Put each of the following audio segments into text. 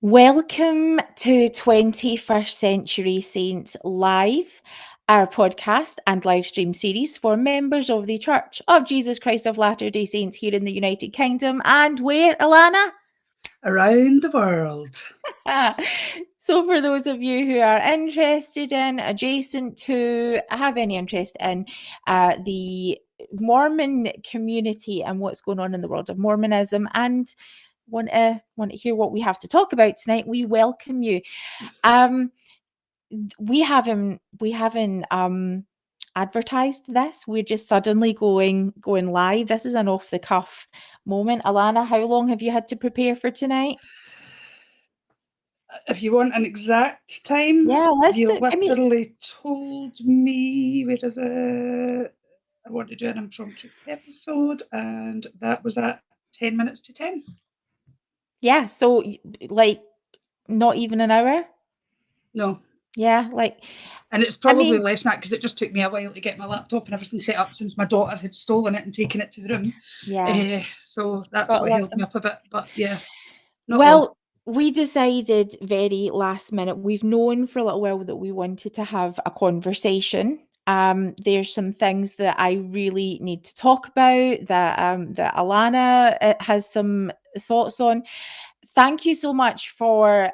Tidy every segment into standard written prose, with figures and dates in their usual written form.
Welcome to 21st Century Saints Live, our podcast and live stream series for members of the Church of Jesus Christ of Latter-day Saints here in the United Kingdom and where, Alana? Around the world. So for those of you who are interested in, adjacent to, have any interest in the Mormon community and what's going on in the world of Mormonism and want to hear what we have to talk about tonight, we welcome you. We haven't advertised this. We're just suddenly going live. This is an off the cuff moment. Alana, how long have you had to prepare for tonight? If you want an exact time, Yeah, let's you do. I mean, literally told me, where is it? I want to do an impromptu episode, and that was at 10 minutes to 10. yeah. So, like, not even an hour. No. Yeah, like, And it's I probably mean, less than that because it just took me a while to get my laptop and everything set up since my daughter had stolen it and taken it to the room. yeah, So that's gotta what love held me them. up a bit. But yeah, not long. Well, we decided very last minute. We've known for a little while that we wanted to have a conversation. There's some things that I really need to talk about that Alana has some thoughts on. Thank you so much for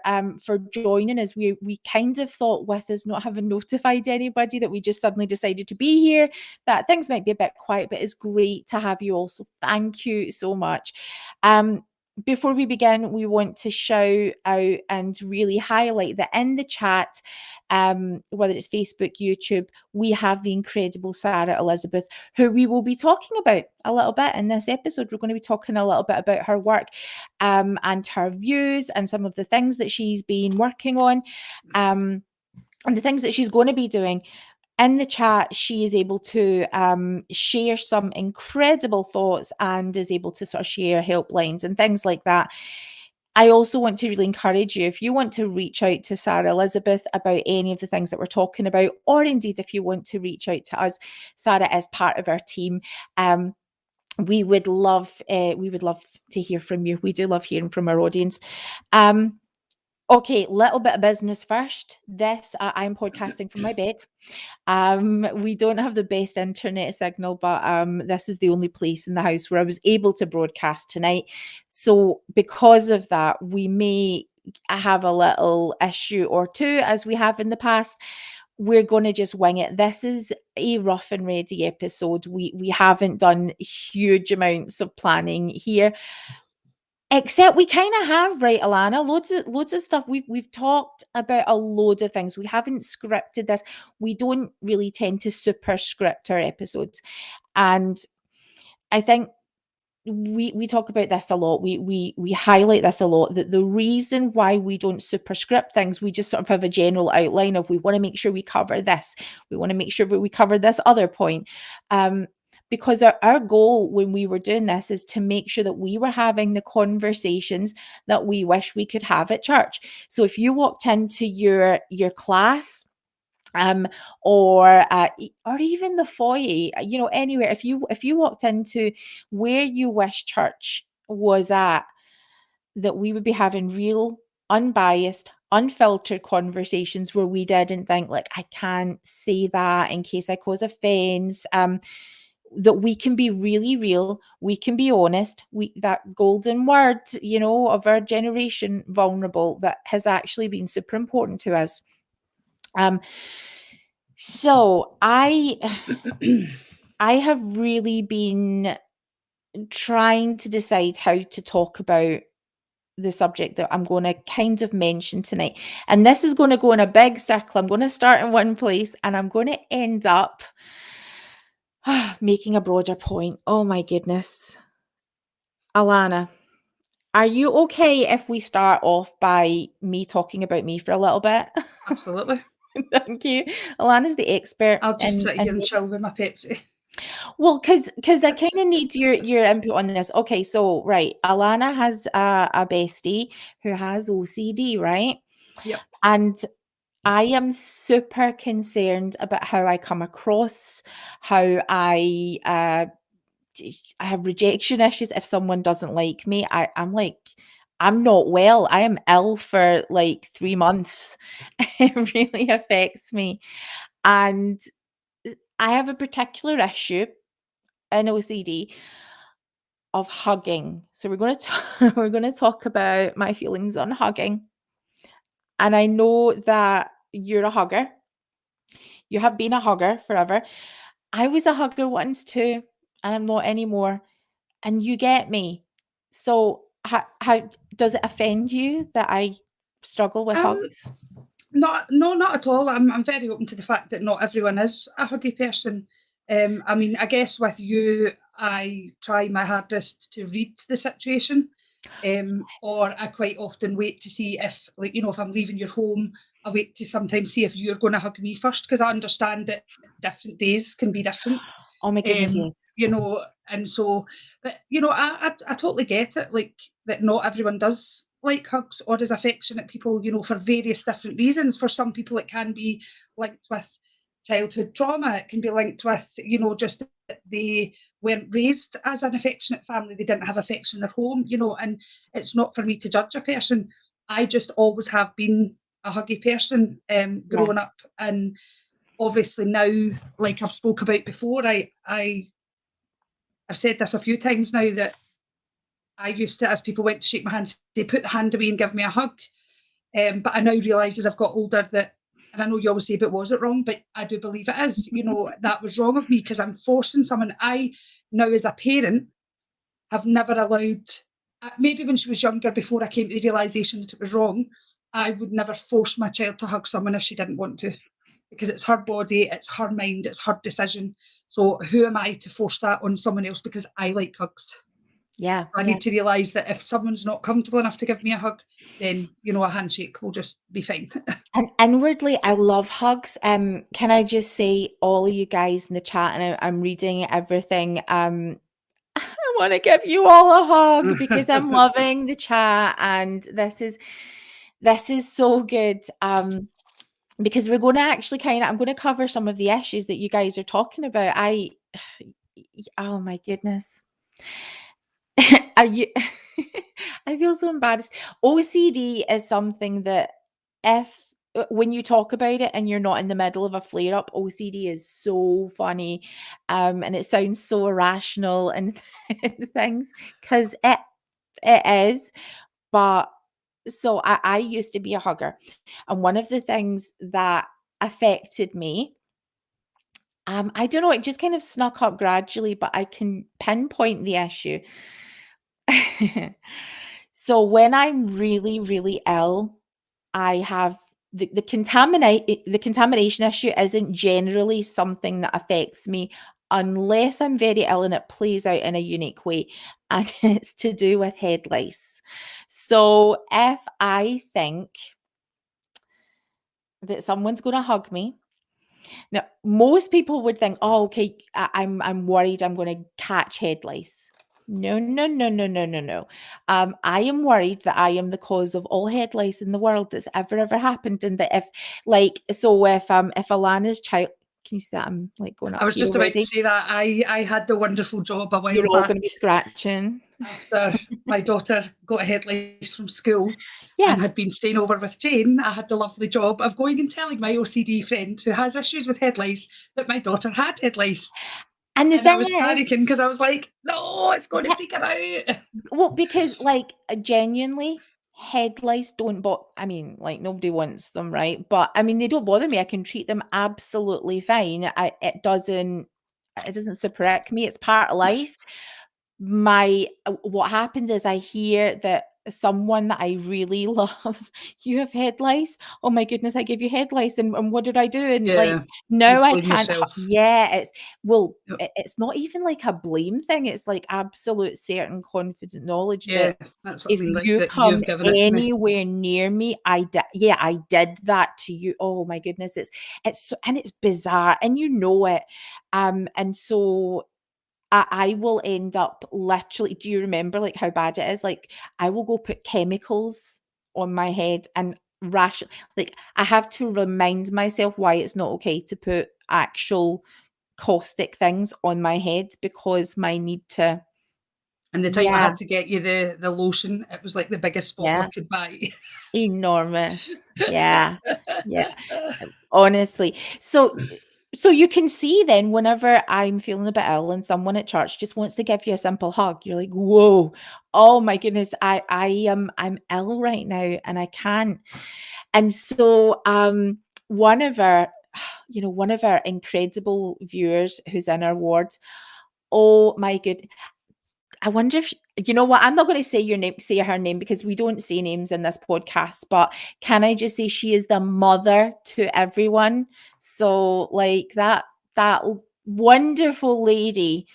joining us. We kind of thought with us not having notified anybody that we just suddenly decided to be here, that things might be a bit quiet, but it's great to have you all. So thank you so much. Before we begin, we want to shout out and really highlight that in the chat, whether it's Facebook, YouTube, we have the incredible Sarah Elizabeth, who we will be talking about a little bit in this episode. We're going to be talking a little bit about her work and her views and some of the things that she's been working on and the things that she's going to be doing. In the chat, she is able to share some incredible thoughts and is able to sort of share helplines and things like that. I also want to really encourage you, if you want to reach out to Sarah Elizabeth about any of the things that we're talking about, or indeed if you want to reach out to us, Sarah is part of our team. We would love to hear from you. We do love hearing from our audience. Okay, little bit of business first. I'm podcasting from my bed. We don't have the best internet signal, but this is the only place in the house where I was able to broadcast tonight. So because of that, we may have a little issue or two as we have in the past. We're going to just wing it. This is a rough and ready episode. We haven't done huge amounts of planning here. Except we kind of have, right, Alana? Loads of stuff. We've talked about a load of things. We haven't scripted this. We don't really tend to super script our episodes. And I think we talk about this a lot. We highlight this a lot, that the reason why we don't superscript things, we just sort of have a general outline of, we want to make sure we cover this. We want to make sure that we cover this other point. Because our goal when we were doing this is to make sure that we were having the conversations that we wish we could have at church. So if you walked into your class, um or even the foyer, anywhere, if you walked into where you wish church was at, that we would be having real, unbiased, unfiltered conversations where we didn't think, like, I can't say that in case I cause offense. That we can be really real, we can be honest, that golden word, of our generation, vulnerable, that has actually been super important to us. So I have really been trying to decide how to talk about the subject that I'm going to kind of mention tonight. And this is going to go in a big circle. I'm going to start in one place and I'm going to end up making a broader point. Oh my goodness. Alana, are you okay if we start off by me talking about me for a little bit? Absolutely. Thank you. Alana's the expert I'll just in sit here and chill with my Pepsi. Well, because I kind of need your input on this. Okay, so right, Alana has a bestie who has OCD, right? Yep. And I am super concerned about how I come across, how I have rejection issues if someone doesn't like me. I'm like, I'm not well. I am ill for like 3 months. It really affects me. And I have a particular issue in OCD of hugging. So we're going to we're going to talk about my feelings on hugging. And I know that you're a hugger. You have been a hugger forever. I was a hugger once too, and I'm not anymore. And you get me. So how does it offend you that I struggle with Um, hugs? not at all. I'm very open to the fact that not everyone is a huggy person. I mean, I guess with you, I try my hardest to read the situation. Yes. Or I quite often wait to see if, like, if I'm leaving your home, I wait to sometimes see if you're going to hug me first, because I understand that different days can be different. Oh my goodness, yes. And so, but I totally get it, like, that not everyone does like hugs or is affectionate people, for various different reasons. For some people, it can be linked with childhood trauma. It can be linked with, just that they weren't raised as an affectionate family. They didn't have affection in their home, and it's not for me to judge a person. I just always have been a huggy person, Yeah. growing up. And obviously now, like I've spoke about before, I've said this a few times now, that I used to, as people went to shake my hand, say, put the hand away and give me a hug. But I now realise as I've got older that, and I know you always say, but was it wrong? But I do believe it is. That was wrong of me, because I'm forcing someone. I now, as a parent, have never allowed, maybe when she was younger, before I came to the realisation that it was wrong, I would never force my child to hug someone if she didn't want to, because it's her body, it's her mind, it's her decision. So who am I to force that on someone else because I like hugs? Yeah, I yeah. need to realise that if someone's not comfortable enough to give me a hug, then a handshake will just be fine. And inwardly, I love hugs. Can I just say, all of you guys in the chat, and I'm reading everything. I want to give you all a hug because I'm loving the chat, and this is so good. Because we're going to actually I'm going to cover some of the issues that you guys are talking about. Oh my goodness. Are you I feel so embarrassed. OCD is something that, if when you talk about it and you're not in the middle of a flare up, OCD is so funny. And it sounds so irrational and things, because it is. But so I used to be a hugger. And one of the things that affected me, I don't know, it just kind of snuck up gradually, but I can pinpoint the issue. So when I'm really, really ill, I have the contamination issue isn't generally something that affects me unless I'm very ill and it plays out in a unique way, and it's to do with head lice. So if I think that someone's gonna hug me, now, most people would think, "Oh, okay, I'm worried I'm gonna catch head lice." No, no, no, no, no, no, no. I am worried that I am the cause of all head lice in the world that's ever happened, and that if Alana's child, can you see that I'm like going I up was here just about to already? say that I had the wonderful job a You're while all back, gonna be scratching. after my daughter got a head lice from school Yeah, and had been staying over with Jane. I had the lovely job of going and telling my OCD friend who has issues with head lice that my daughter had head lice. and the And I thing was is, panicking because I was like, no, it's going to yeah, freak her out. well, because, like, genuinely, head lice don't I mean, like, nobody wants them, right? But, I mean, they don't bother me, I can treat them absolutely fine. It doesn't super ick me, it's part of life. What happens is I hear that someone that I really love, "You have head lice? Oh my goodness, I gave you head lice, and what did I do?" And, like, Yeah, you now I blame can't yourself. yeah, well, Yep. it's not even like a blame thing, it's like absolute certain confident knowledge Yeah, that that's what I if mean, like you that come you've given it to me. anywhere near me, I did that to you. Oh my goodness, and it's bizarre, and you know it. And so I will end up literally, do you remember, like, how bad it is? Like, I will go put chemicals on my head and like, I have to remind myself why it's not okay to put actual caustic things on my head, because my need to And the time I Yeah. had to get you the lotion, it was like the biggest bottle I Yeah. could buy. Enormous. Yeah. Yeah. Honestly. So you can see then whenever I'm feeling a bit ill and someone at church just wants to give you a simple hug, you're like, "Whoa. Oh my goodness. I'm ill right now and I can't." And so one of our one of our incredible viewers who's in our ward, oh my good, I wonder if you know what? I'm not going to say your name, say her name because we don't say names in this podcast. But can I just say she is the mother to everyone? So like that wonderful lady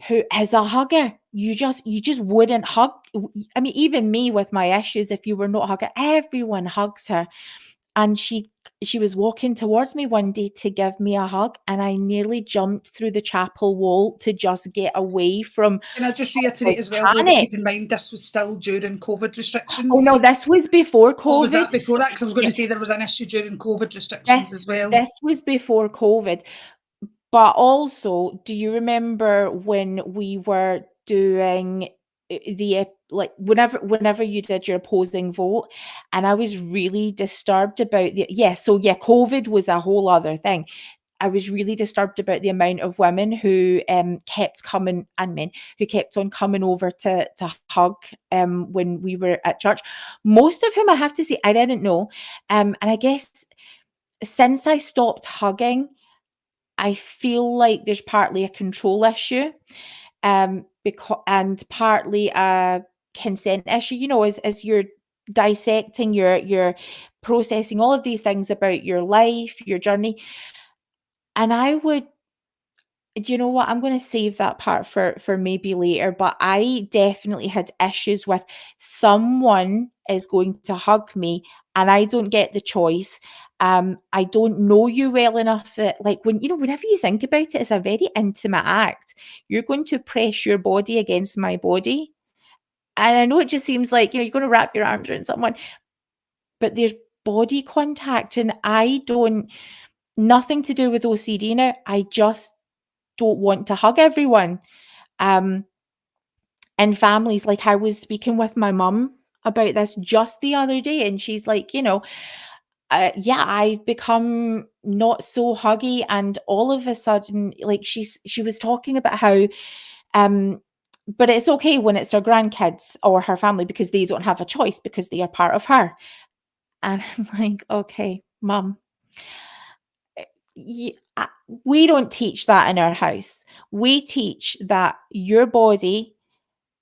who is a hugger. You just wouldn't hug. I mean, even me with my issues, if you were not a hugger, everyone hugs her. And she was walking towards me one day to give me a hug, and I nearly jumped through the chapel wall to just get away from Can I just the reiterate as well, though, that panic. keep in mind this was still during COVID Oh, no, restrictions? this was before Or was COVID. that before So that? Because I was going yeah, to say there was an issue during COVID restrictions as this well. this was before COVID. But also, do you remember when we were doing like whenever you did your opposing vote, and I was really disturbed about COVID was a whole other thing. I was really disturbed about the amount of women who kept coming, and men who kept on coming over to hug when we were at church. Most of whom I have to say I didn't know. And I guess since I stopped hugging, I feel like there's partly a control issue, and partly a consent issue. As you're dissecting, you're processing all of these things about your life, your journey, and I would. Do you know what? I'm going to save that part for maybe later. But I definitely had issues with someone is going to hug me, and I don't get the choice. I don't know you well enough that, like, whenever you think about it, it's a very intimate act. You're going to press your body against my body, and I know it just seems like you're going to wrap your arms around someone, but there's body contact, and I don't. Nothing to do with OCD now. I just don't want to hug everyone. Um, and families, like I was speaking with my mum about this just the other day, and she's like, yeah, I've become not so huggy, and all of a sudden, like she was talking about how, um, but it's okay when it's her grandkids or her family because they don't have a choice because they are part of her. And I'm like, okay, mum, Ye we don't teach that in our house. We teach that your body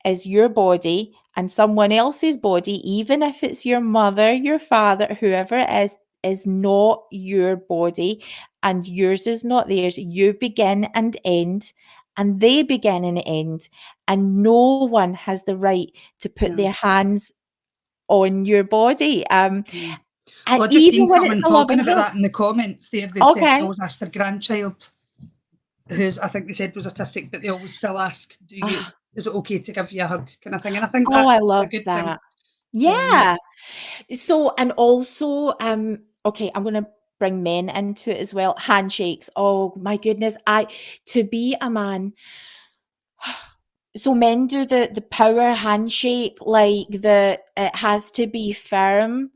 is your body and someone else's body, even if it's your mother, your father, whoever it is not your body and yours is not theirs. You begin and end, and they begin and end, and no one has the right to put Yeah. their hands on your body. Mm. And Well, I just even seen when it's someone a talking loving about hug. that in the comments there. They'd said they Okay. always ask their grandchild, who's I think they said was autistic, but they always still ask, is it okay to give you a hug kind of thing? And I think Oh, that's I a love good thing. that. Yeah. So, and also, okay, I'm gonna bring men into it as well. Handshakes. Oh my goodness. To be a man, so men do the power handshake, like it has to be firm.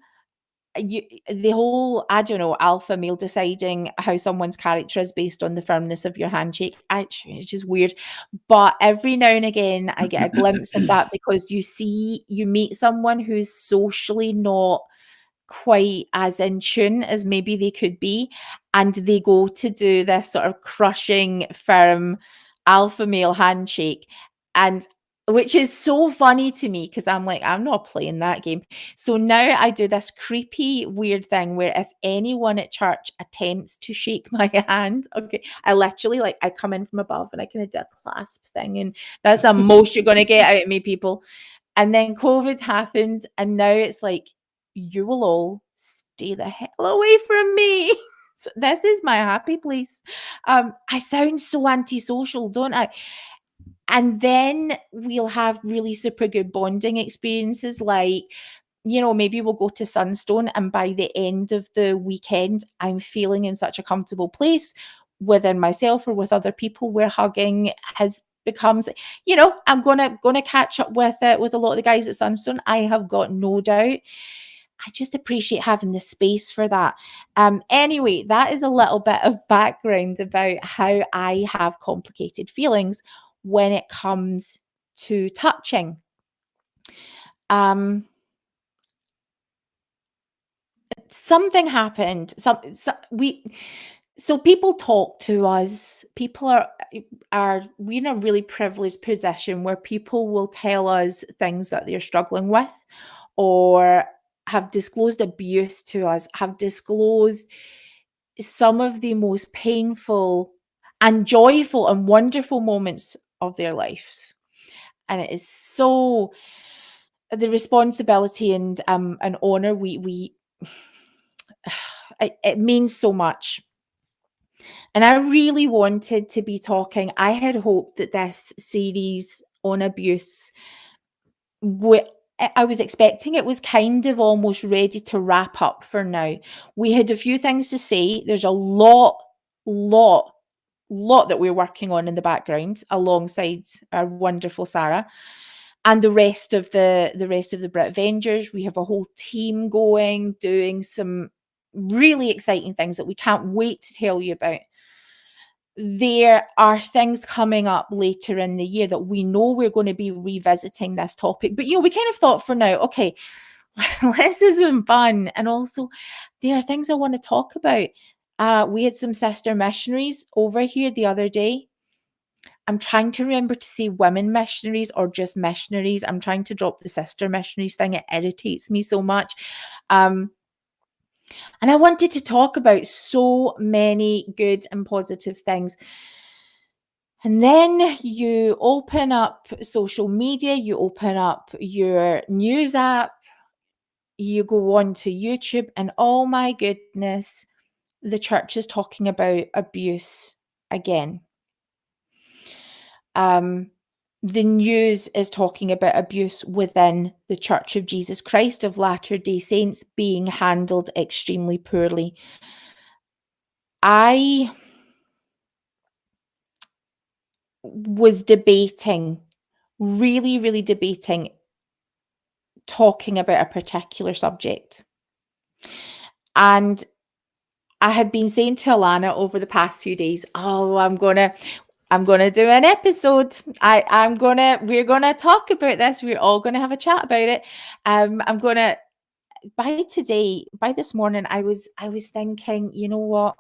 The whole, I don't know, alpha male deciding how someone's character is based on the firmness of your handshake. It's just weird. But every now and again, I get a glimpse of that because you meet someone who's socially not quite as in tune as maybe they could be, and they go to do this sort of crushing, firm alpha male handshake, and which is so funny to me because I'm like, I'm not playing that game. So now I do this creepy, weird thing where if anyone at church attempts to shake my hand, okay, I literally like I come in from above and I kind of do a clasp thing, and that's the most you're gonna get out of me, people. And then COVID happened, and now it's like, you will all stay the hell away from me. So this is my happy place. I sound so antisocial, don't I? And then we'll have really super good bonding experiences, like, maybe we'll go to Sunstone, and by the end of the weekend, I'm feeling in such a comfortable place within myself or with other people where hugging has becomes, I'm gonna catch up with it with a lot of the guys at Sunstone. I have got no doubt. I just appreciate having the space for that. Anyway, that is a little bit of background about how I have complicated feelings when it comes to touching. Something happened. So people talk to us. People are we're in a really privileged position where people will tell us things that they're struggling with, or have disclosed abuse to us, have disclosed some of the most painful and joyful and wonderful moments of their lives. And it is so the responsibility and an honor we it means so much. And I really wanted to be talking. I had hoped that this series on abuse, I was expecting it was kind of almost ready to wrap up for now. We had a few things to say. There's a lot that we're working on in the background alongside our wonderful Sarah and the rest of the Brit Avengers. We have a whole team going, doing some really exciting things that we can't wait to tell you about. There are things coming up later in the year that we know we're going to be revisiting this topic. But, we kind of thought for now, okay, let's do some fun. And also, there are things I want to talk about. We had some sister missionaries over here the other day. I'm trying to remember to say women missionaries or just missionaries. I'm trying to drop the sister missionaries thing. It irritates me so much. And I wanted to talk about so many good and positive things. And then you open up social media, you open up your news app, you go on to YouTube, and oh my goodness, the church is talking about abuse again. The news is talking about abuse within the Church of Jesus Christ of Latter-day Saints being handled extremely poorly. I was debating, really debating, talking about a particular subject. And I had been saying to Alana over the past few days, oh, I'm gonna do an episode. We're gonna talk about this. We're all gonna have a chat about it. By this morning, I was thinking, you know what?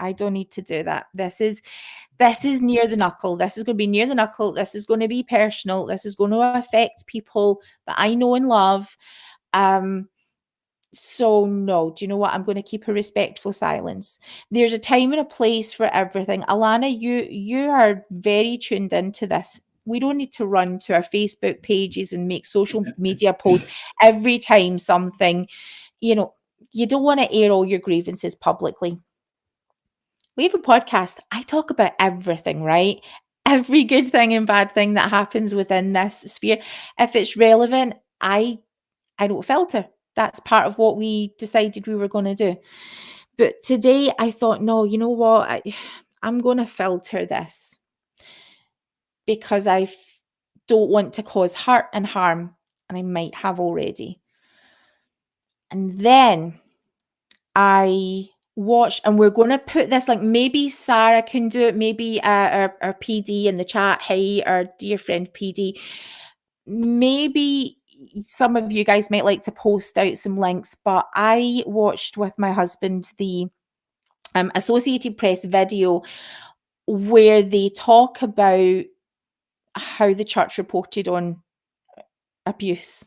I don't need to do that. This is near the knuckle. This is going to be near the knuckle. This is going to be personal. This is going to affect people that I know and love. So no, do you know what? I'm going to keep a respectful silence. There's a time and a place for everything. Alana, you are very tuned into this. We don't need to run to our Facebook pages and make social media posts every time something, you don't want to air all your grievances publicly. We have a podcast. I talk about everything, right? Every good thing and bad thing that happens within this sphere. If it's relevant, I don't filter. That's part of what we decided we were going to do. But today I thought, no, you know what? I'm going to filter this because I don't want to cause hurt and harm, and I might have already. And then I watched, and we're going to put this, like, maybe Sarah can do it, maybe our PD in the chat, hey, our dear friend PD, maybe some of you guys might like to post out some links, but I watched with my husband the Associated Press video where they talk about how the church reported on abuse,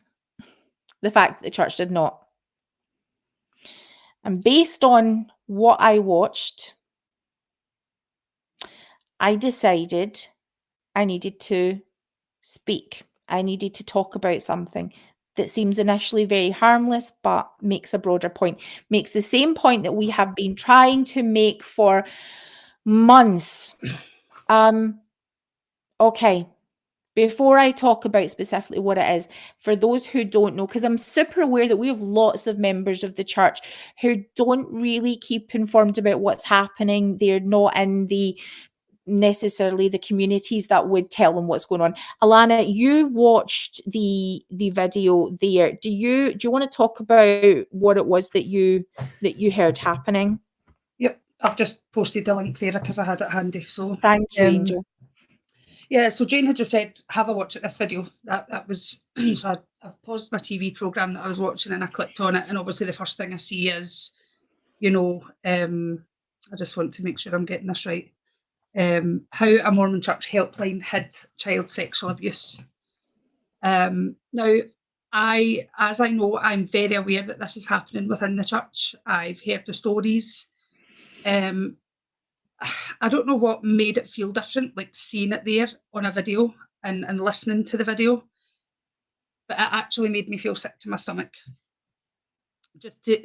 the fact that the church did not. And based on what I watched, I decided I needed to speak. I needed to talk about something that seems initially very harmless, but makes a broader point, makes the same point that we have been trying to make for months. Okay, before I talk about specifically what it is, for those who don't know, because I'm super aware that we have lots of members of the church who don't really keep informed about what's happening. They're not in the necessarily the communities that would tell them what's going on. Alana, you watched the video there. Do you want to talk about what it was that you heard happening? Yep, I've just posted the link there because I had it handy. So thank you, Angel. Yeah, so Jane had just said, have a watch at this video. That was, so I've paused my TV programme that I was watching and I clicked on it, and obviously the first thing I see is, I just want to make sure I'm getting this right. How a Mormon church helpline hid child sexual abuse. Now, as I know, I'm very aware that this is happening within the church. I've heard the stories. I don't know what made it feel different, like seeing it there on a video and listening to the video, but it actually made me feel sick to my stomach.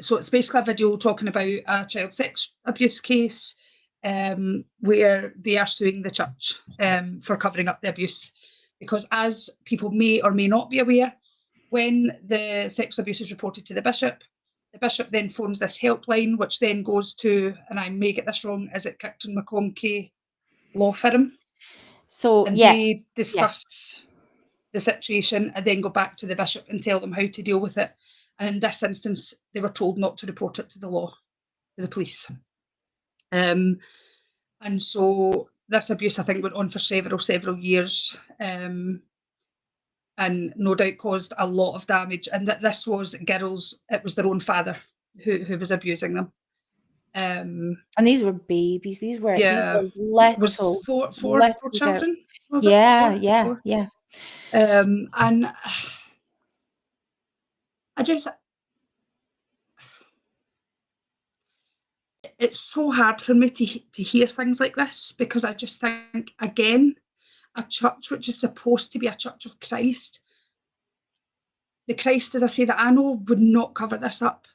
So it's basically a video talking about a child sex abuse case where they are suing the church for covering up the abuse. Because as people may or may not be aware, when the sexual abuse is reported to the bishop then phones this helpline, which then goes to, and I may get this wrong, is it Kirkton McConkie law firm? So and yeah, they discuss the situation and then go back to the bishop and tell them how to deal with it. And in this instance, they were told not to report it to the law, to the police. And so this abuse, I think, went on for several years. And no doubt caused a lot of damage. And that this was girls, it was their own father who was abusing them. And these were babies. These were little, was four children. Was it? Yeah. And I just, it's so hard for me to hear things like this, because I just think, again, a church which is supposed to be a church of Christ, the Christ, as I say, that I know would not cover this up.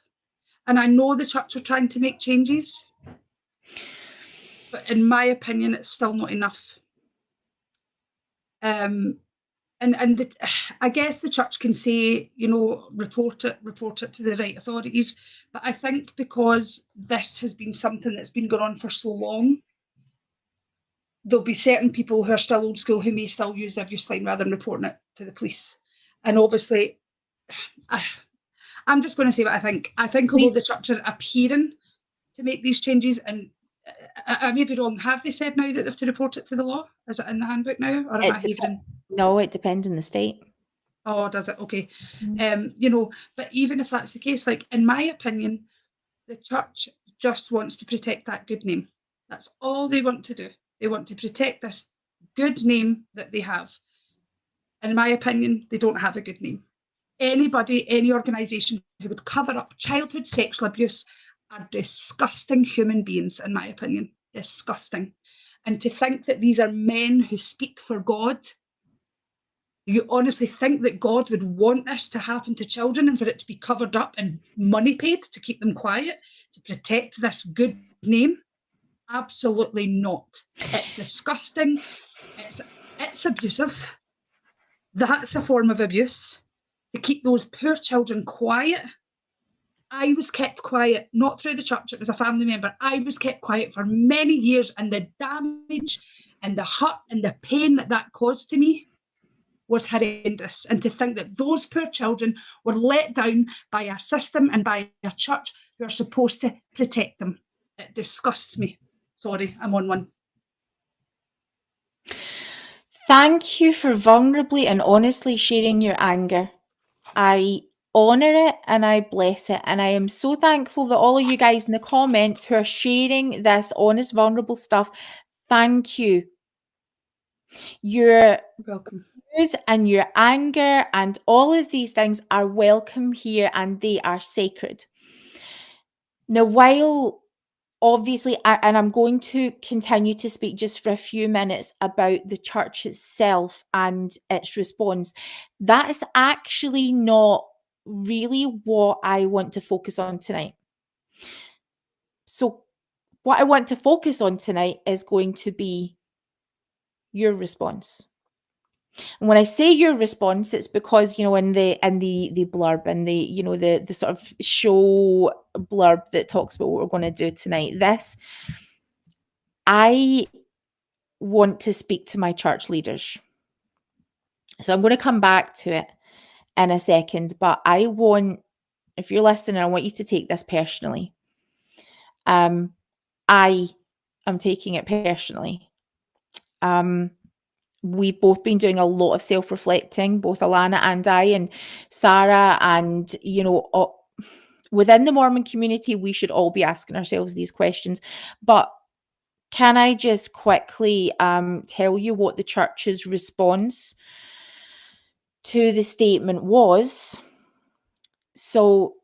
And I know the church are trying to make changes, but in my opinion, it's still not enough. I guess the church can say, report it to the right authorities. But I think because this has been something that's been going on for so long, there'll be certain people who are still old school who may still use the abuse line rather than reporting it to the police. And obviously, I'm just going to say what I think. I think although the church are appearing to make these changes, and I may be wrong, have they said now that they have to report it to the law? Is it in the handbook now? Or am I hearing? No, it depends on the state. Oh, does it? Okay. But even if that's the case, like, in my opinion, the church just wants to protect that good name. That's all they want to do. They want to protect this good name that they have. And in my opinion, they don't have a good name. Anybody, any organisation who would cover up childhood sexual abuse are disgusting human beings, in my opinion. Disgusting. And to think that these are men who speak for God, do you honestly think that God would want this to happen to children and for it to be covered up and money paid to keep them quiet, to protect this good name? Absolutely not. It's disgusting. It's abusive. That's a form of abuse. To keep those poor children quiet. I was kept quiet, not through the church, it was a family member. I was kept quiet for many years, and the damage and the hurt and the pain that caused to me was horrendous. And to think that those poor children were let down by a system and by a church who are supposed to protect them, it disgusts me. Sorry, I'm on one. Thank you for vulnerably and honestly sharing your anger. I honour it and I bless it. And I am so thankful that all of you guys in the comments who are sharing this honest, vulnerable stuff, thank you. Your welcome. And your anger and all of these things are welcome here, and they are sacred. Now, while obviously, and I'm going to continue to speak just for a few minutes about the church itself and its response, that is actually not really what I want to focus on tonight. So what I want to focus on tonight is going to be your response. And when I say your response, it's because, in the blurb and the sort of show blurb that talks about what we're going to do tonight, I want to speak to my church leaders. So I'm going to come back to it in a second, but I want, if you're listening, I want you to take this personally. I am taking it personally. We've both been doing a lot of self-reflecting, both Alana and I, and Sarah, and within the Mormon community, we should all be asking ourselves these questions. But can I just quickly tell you what the church's response to the statement was? So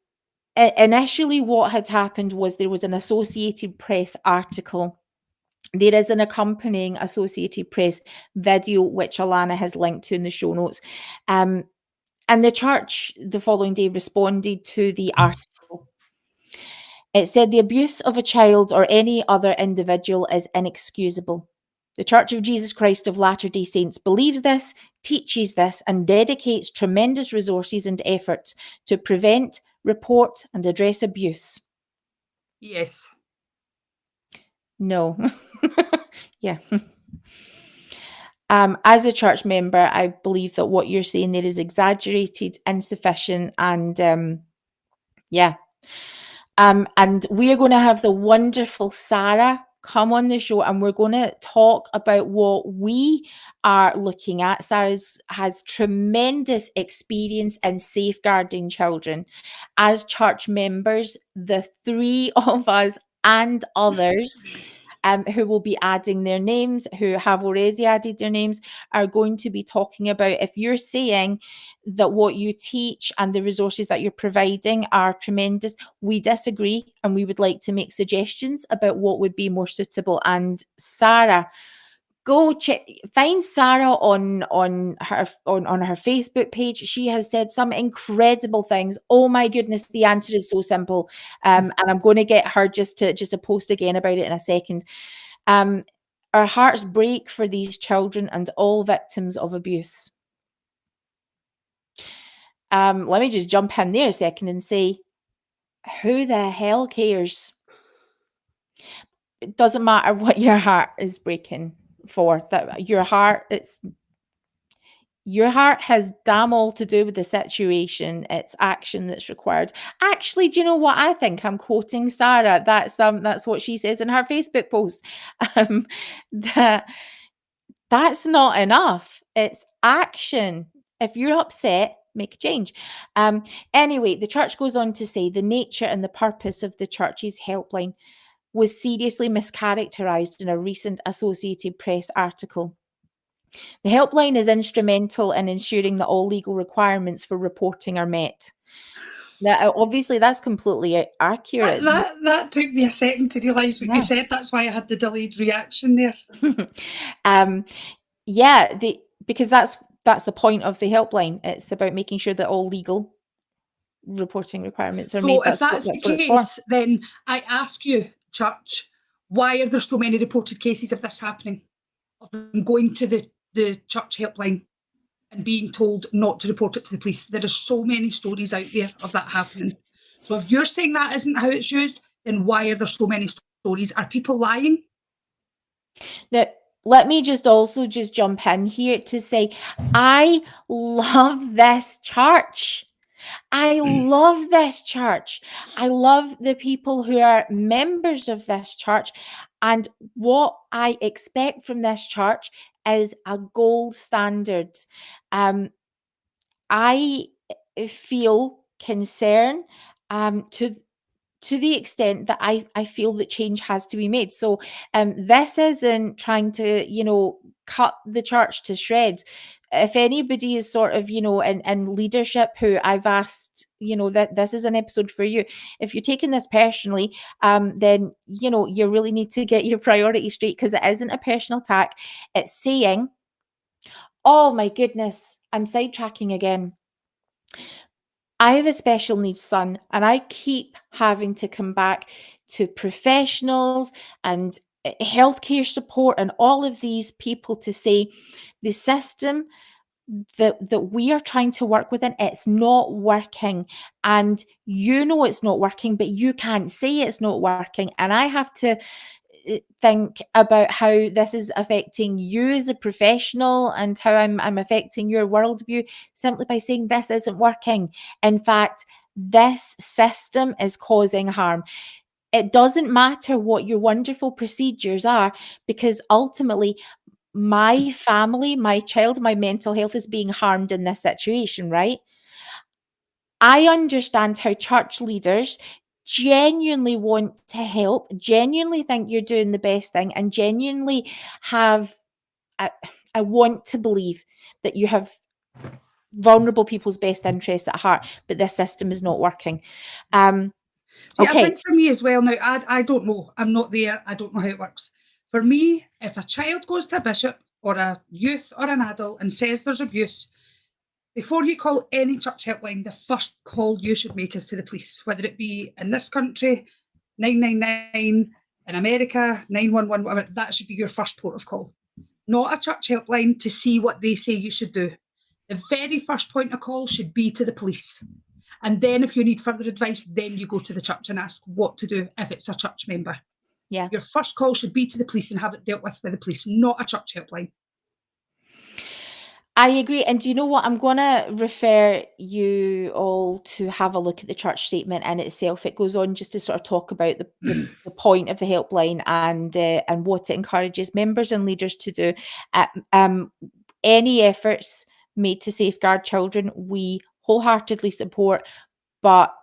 initially what had happened was there was an Associated Press article. There is an accompanying Associated Press video, which Alana has linked to in the show notes. And the church the following day responded to the article. It said the abuse of a child or any other individual is inexcusable. The Church of Jesus Christ of Latter-day Saints believes this, teaches this, and dedicates tremendous resources and efforts to prevent, report, and address abuse. Yes. No. Yeah. As a church member, I believe that what you're saying there is exaggerated, insufficient, and yeah. And we're going to have the wonderful Sarah come on the show, and we're going to talk about what we are looking at. Sarah has tremendous experience in safeguarding children. As church members, the three of us and others who will be adding their names, who have already added their names, are going to be talking about, if you're saying that what you teach and the resources that you're providing are tremendous, we disagree, and we would like to make suggestions about what would be more suitable. And Sarah, go find Sarah on her Facebook page. She has said some incredible things. Oh my goodness, the answer is so simple. And I'm going to get her just to post again about it in a second. Our hearts break for these children and all victims of abuse. Let me just jump in there a second and say, who the hell cares? It doesn't matter what your heart is breaking for. That your heart has damn all to do with the situation. It's action that's required. Actually, do you know what I think? I'm quoting Sarah. That's what she says in her Facebook post. That's not enough. It's action. If you're upset, make a change. Anyway, the church goes on to say the nature and the purpose of the church's helpline was seriously mischaracterized in a recent Associated Press article. The helpline is instrumental in ensuring that all legal requirements for reporting are met. Now, obviously, that's completely accurate. That took me a second to realise what you said. That's why I had the delayed reaction there. Yeah, because that's the point of the helpline. It's about making sure that all legal reporting requirements are made. So if that's the case, then I ask you, church, why are there so many reported cases of this happening? Of them going to the church helpline and being told not to report it to the police. There are so many stories out there of that happening. So if you're saying that isn't how it's used, then why are there so many stories? Are people lying? Now, let me just jump in here to say, I love this church. I love this church. I love the people who are members of this church. And what I expect from this church is a gold standard. I feel concern to the extent that I feel that change has to be made. So this isn't trying to, cut the church to shreds. If anybody is sort of, in leadership who I've asked, that this is an episode for you. If you're taking this personally, then, you really need to get your priorities straight, because it isn't a personal attack. It's saying, oh my goodness, I'm sidetracking again. I have a special needs son, and I keep having to come back to professionals and healthcare support and all of these people to say the system that we are trying to work within, it's not working. And it's not working, but you can't say it's not working. And I have to think about how this is affecting you as a professional and how I'm affecting your worldview simply by saying this isn't working. In fact, this system is causing harm. It doesn't matter what your wonderful procedures are, because ultimately my family, my child, my mental health is being harmed in this situation, right? I understand how church leaders genuinely want to help, genuinely think you're doing the best thing, and genuinely have, I want to believe that you have vulnerable people's best interests at heart, but this system is not working. See, I Okay. think for me as well, now, I don't know. I'm not there. I don't know how it works. For me, if a child goes to a bishop or a youth or an adult and says there's abuse, before you call any church helpline, the first call you should make is to the police, whether it be in this country, 999, in America, 911, whatever. That should be your first port of call. Not a church helpline to see what they say you should do. The very first point of call should be to the police. And then if you need further advice, then you go to the church and ask what to do if it's a church member. Yeah. Your first call should be to the police and have it dealt with by the police, not a church helpline. I agree. And do you know what? I'm going to refer you all to have a look at the church statement in itself. It goes on just to sort of talk about the point of the helpline and what it encourages members and leaders to do. Any efforts made to safeguard children, we wholeheartedly support, but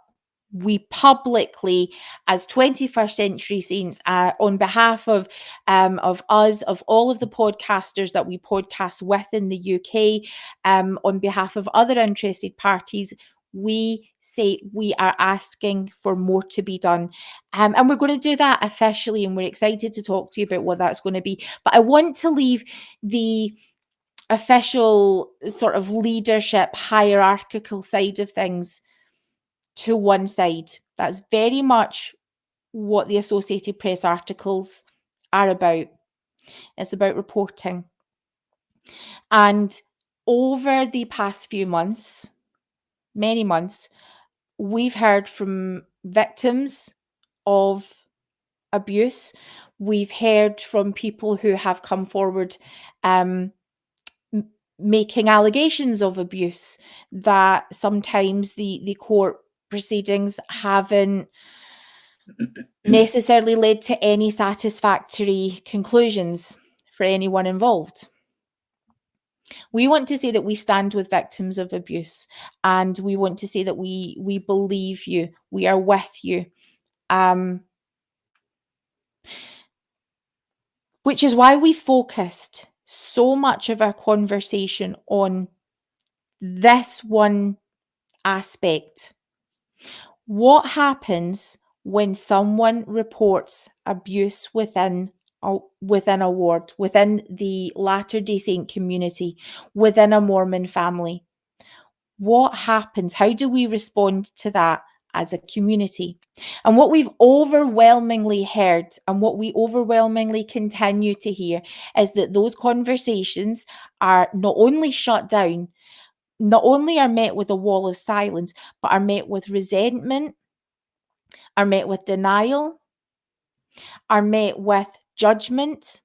we publicly, as 21st century saints, on behalf of us, of all of the podcasters that we podcast with in the UK, on behalf of other interested parties, we say we are asking for more to be done. And we're going to do that officially, and we're excited to talk to you about what that's going to be. But I want to leave the official sort of leadership hierarchical side of things to one side. That's very much what the Associated Press articles are about. It's about reporting. And over the past few months, many months, we've heard from victims of abuse. We've heard from people who have come forward making allegations of abuse that sometimes the court proceedings haven't necessarily led to any satisfactory conclusions for anyone involved. We want to say that we stand with victims of abuse, and we want to say that we believe you, we are with you. Which is why we focused so much of our conversation on this one aspect. What happens when someone reports abuse within a ward, within the Latter-day Saint community, within a Mormon family? What happens? How do we respond to that as a community? And what we've overwhelmingly heard, and what we overwhelmingly continue to hear, is that those conversations are not only shut down, not only are met with a wall of silence, but are met with resentment, are met with denial, are met with judgment,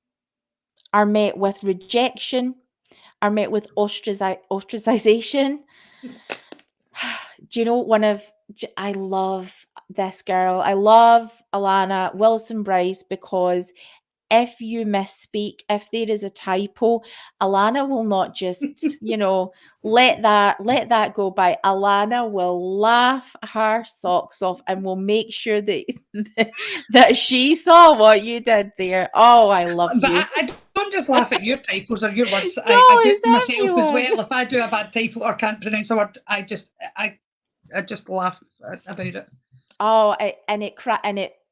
are met with rejection, are met with ostracization. Do you know I love this girl. I love Alana Wilson Bryce, because if you misspeak, if there is a typo, Alana will not just, let that go by. Alana will laugh her socks off and will make sure that that she saw what you did there. Oh, I love But you. I don't just laugh at your typos or your words. No, I do it it's to myself as everyone. well. If I do a bad typo or can't pronounce a word, I just laugh about it. Oh, and it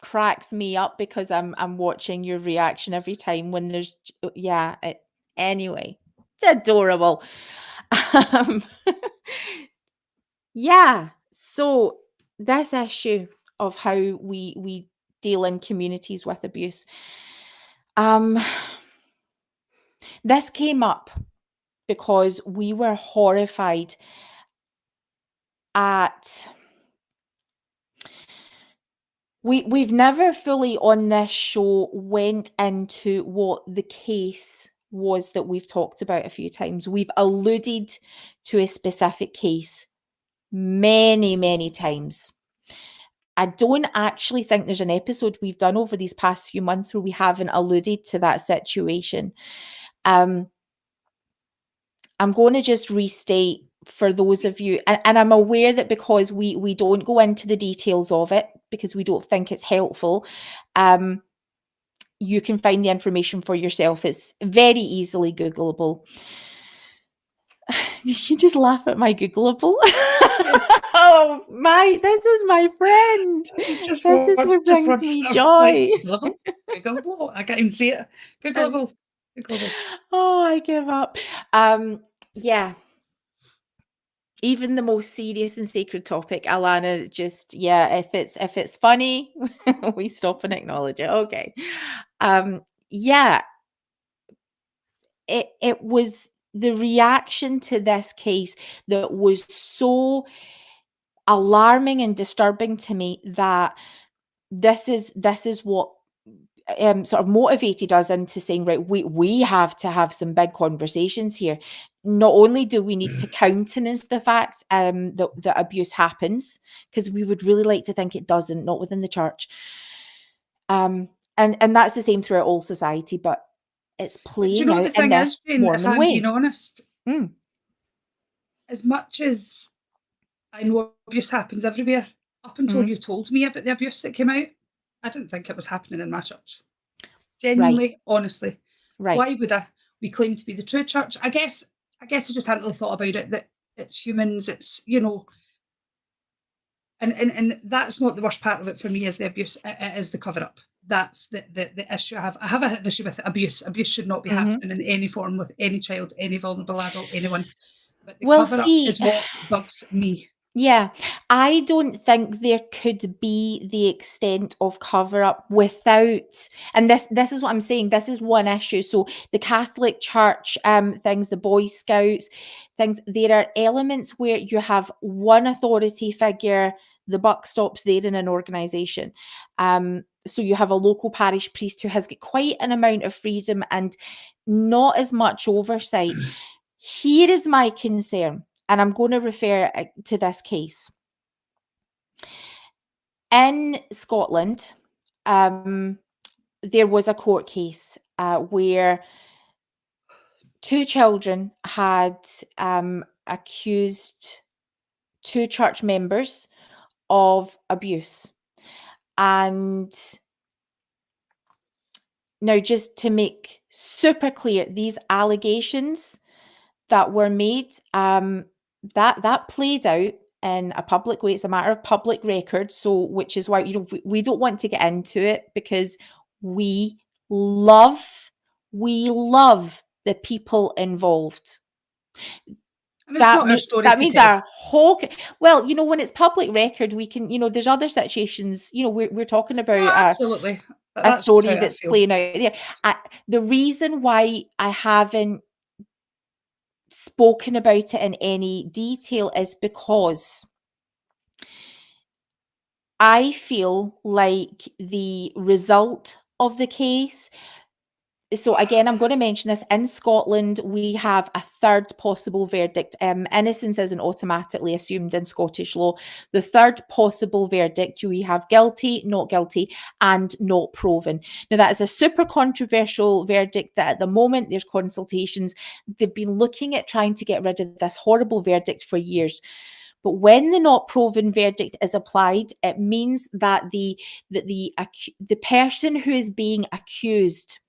cracks me up, because I'm watching your reaction every time when there's anyway, it's adorable. Um, yeah, so this issue of how we deal in communities with abuse, this came up because we were horrified at We've never fully on this show went into what the case was that we've talked about a few times. We've alluded to a specific case many, many times. I don't actually think there's an episode we've done over these past few months where we haven't alluded to that situation. I'm going to just restate for those of you, and I'm aware that because we don't go into the details of it because we don't think it's helpful, you can find the information for yourself. It's very easily Googleable. Did you just laugh at my Googleable? Oh my, this is my friend. This is who brings me joy. Googleable. I can't even see it. Googleable. Oh, I give up. Yeah. Even the most serious and sacred topic, Alana, just if it's funny, we stop and acknowledge it. Okay. Yeah. It was the reaction to this case that was so alarming and disturbing to me that this is what sort of motivated us into saying, right, we have to have some big conversations here. Not only do we need to countenance the fact that abuse happens, because we would really like to think it doesn't, not within the church. And that's the same throughout all society, but it's playing out in this Mormon if I'm way. being honest, as much as I know abuse happens everywhere, up until you told me about the abuse that came out, I didn't think it was happening in my church. Genuinely, honestly. Right. Why would we claim to be the true church? I guess I just hadn't really thought about it, that it's humans, it's, and that's not the worst part of it for me, is the abuse, it is the cover-up. That's the issue I have. I have an issue with abuse. Abuse should not be happening in any form with any child, any vulnerable adult, anyone. But the cover-up is what bugs me. Yeah, I don't think there could be the extent of cover-up without, and this is what I'm saying, this is one issue. So the Catholic Church things, the Boy Scouts things, there are elements where you have one authority figure, the buck stops there in an organization. So you have a local parish priest who has got quite an amount of freedom and not as much oversight. Here is my concern. And I'm going to refer to this case. In Scotland, there was a court case where two children had accused two church members of abuse. And now, just to make super clear, these allegations that were made, that played out in a public way. It's a matter of public record. So, which is why, we don't want to get into it, because we love the people involved. And it's not our story that to means tell. our whole, well, when it's public record, we can, there's other situations, we're talking about absolutely. a story that's playing out there. The reason why I haven't spoken about it in any detail is because I feel like the result of the case, so again, I'm going to mention this, in Scotland, we have a third possible verdict. Innocence isn't automatically assumed in Scottish law. The third possible verdict, we have guilty, not guilty, and not proven. Now, that is a super controversial verdict that at the moment there's consultations. They've been looking at trying to get rid of this horrible verdict for years. But when the not proven verdict is applied, it means that the person who is being accused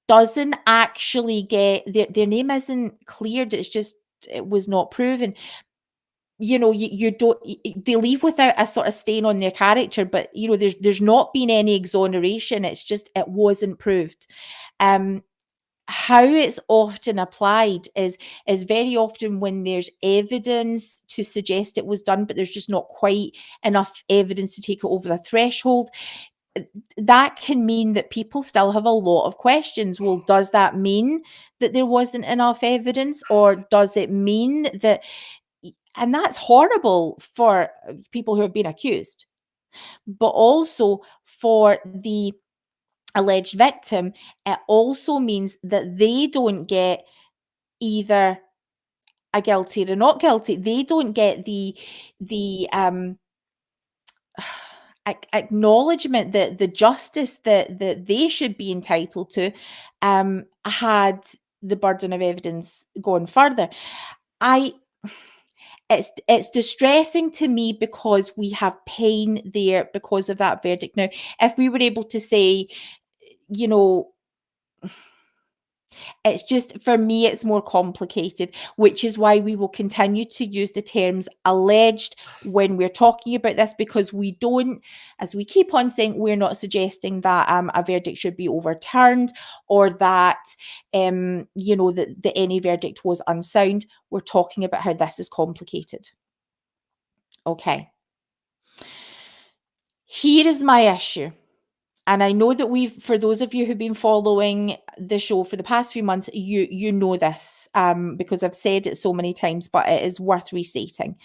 doesn't actually get, their name isn't cleared. It's just, it was not proven. You don't, they leave without a sort of stain on their character, but there's not been any exoneration. It's just, it wasn't proved. How it's often applied is very often when there's evidence to suggest it was done, but there's just not quite enough evidence to take it over the threshold. That can mean that people still have a lot of questions. Well, does that mean that there wasn't enough evidence, or does it mean that, and that's horrible for people who have been accused. but also for the alleged victim, it also means that they don't get either a guilty or not guilty. They don't get the acknowledgement, that the justice that they should be entitled to, had the burden of evidence gone further. It's distressing to me because we have pain there because of that verdict. Now, if we were able to say, you know, it's just, for me, it's more complicated, which is why we will continue to use the terms alleged when we're talking about this, because we don't, as we keep on saying, we're not suggesting that a verdict should be overturned, or that, that any verdict was unsound. We're talking about how this is complicated. Okay. Here is my issue. And I know that for those of you who've been following the show for the past few months, you know this, because I've said it so many times, but it is worth restating.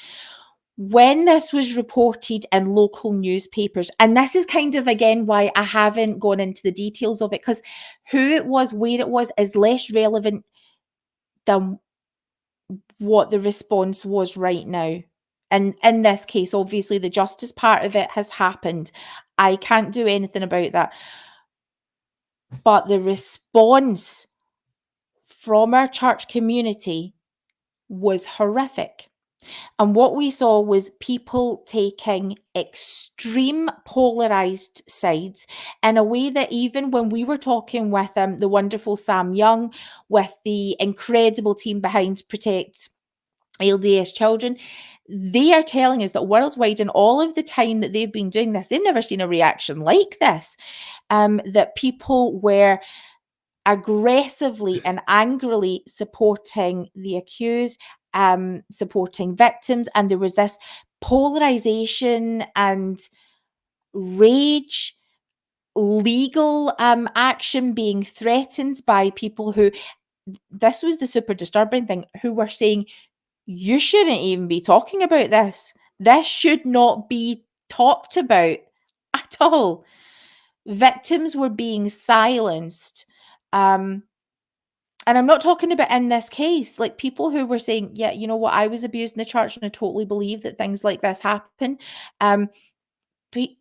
When this was reported in local newspapers, and this is kind of, again, why I haven't gone into the details of it, because who it was, where it was, is less relevant than what the response was right now. And in this case, obviously, the justice part of it has happened. I can't do anything about that. But the response from our church community was horrific. And what we saw was people taking extreme polarized sides in a way that, even when we were talking with the wonderful Sam Young, with the incredible team behind Protect LDS Children, they are telling us that worldwide, in all of the time that they've been doing this, they've never seen a reaction like this. That people were aggressively and angrily supporting the accused, supporting victims, and there was this polarization and rage, legal action being threatened by people who, this was the super disturbing thing, who were saying, you shouldn't even be talking about this. This should not be talked about at all. Victims were being silenced. And I'm not talking about in this case, like people who were saying, yeah, you know what, I was abused in the church and I totally believe that things like this happen.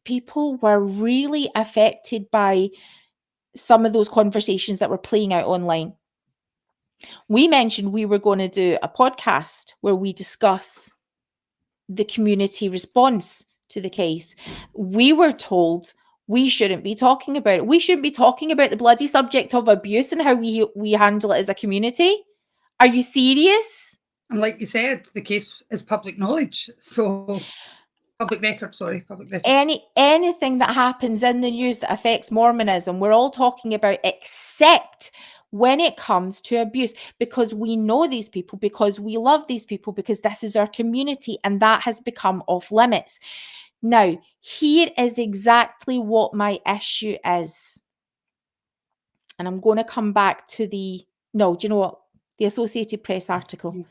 People were really affected by some of those conversations that were playing out online. We mentioned we were going to do a podcast where we discuss the community response to the case. We were told we shouldn't be talking about it. We shouldn't be talking about the bloody subject of abuse and how we handle it as a community. Are you serious? And like you said, the case is public knowledge. So public record. Anything that happens in the news that affects Mormonism, we're all talking about, except when it comes to abuse, because we know these people, because we love these people, because this is our community, and that has become off limits. Now, here is exactly what my issue is. And I'm going to come back to do you know what? The Associated Press article.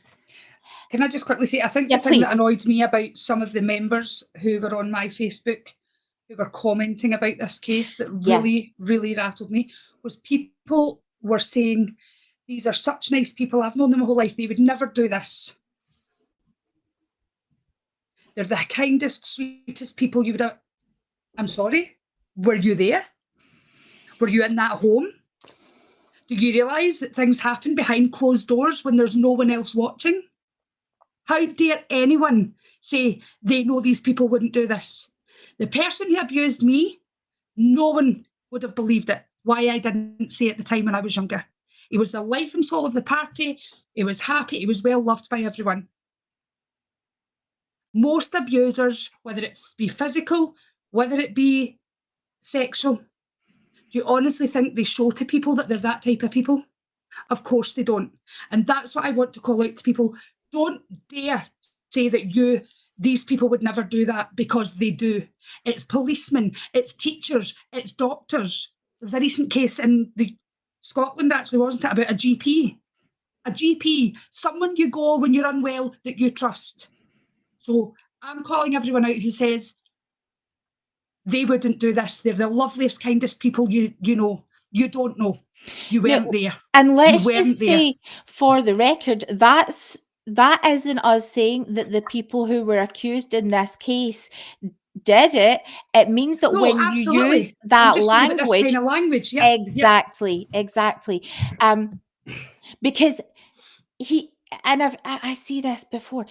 Can I just quickly say, I think the thing that annoyed me about some of the members who were on my Facebook who were commenting about this case that really, really rattled me was people were saying, these are such nice people, I've known them my whole life, they would never do this. They're the kindest, sweetest people you would have. I'm sorry, were you there? Were you in that home? Do you realise that things happen behind closed doors when there's no one else watching? How dare anyone say they know these people wouldn't do this? The person who abused me, no one would have believed it. Why I didn't say at the time when I was younger. He was the life and soul of the party. He was happy. He was well loved by everyone. Most abusers, whether it be physical, whether it be sexual, do you honestly think they show to people that they're that type of people? Of course they don't. And that's what I want to call out to people. Don't dare say that these people would never do that, because they do. It's policemen, it's teachers, it's doctors. There was a recent case in Scotland, actually, wasn't it, about a GP? A GP, someone you go when you're unwell that you trust. So I'm calling everyone out who says they wouldn't do this. They're the loveliest, kindest people you know. You don't know. You weren't No, there. and You let's weren't just there. say, for the record, that isn't us saying that the people who were accused in this case did it. It means that No, when you use absolutely. I'm that just going about this language, kind of language. Yeah. exactly, because I see this before.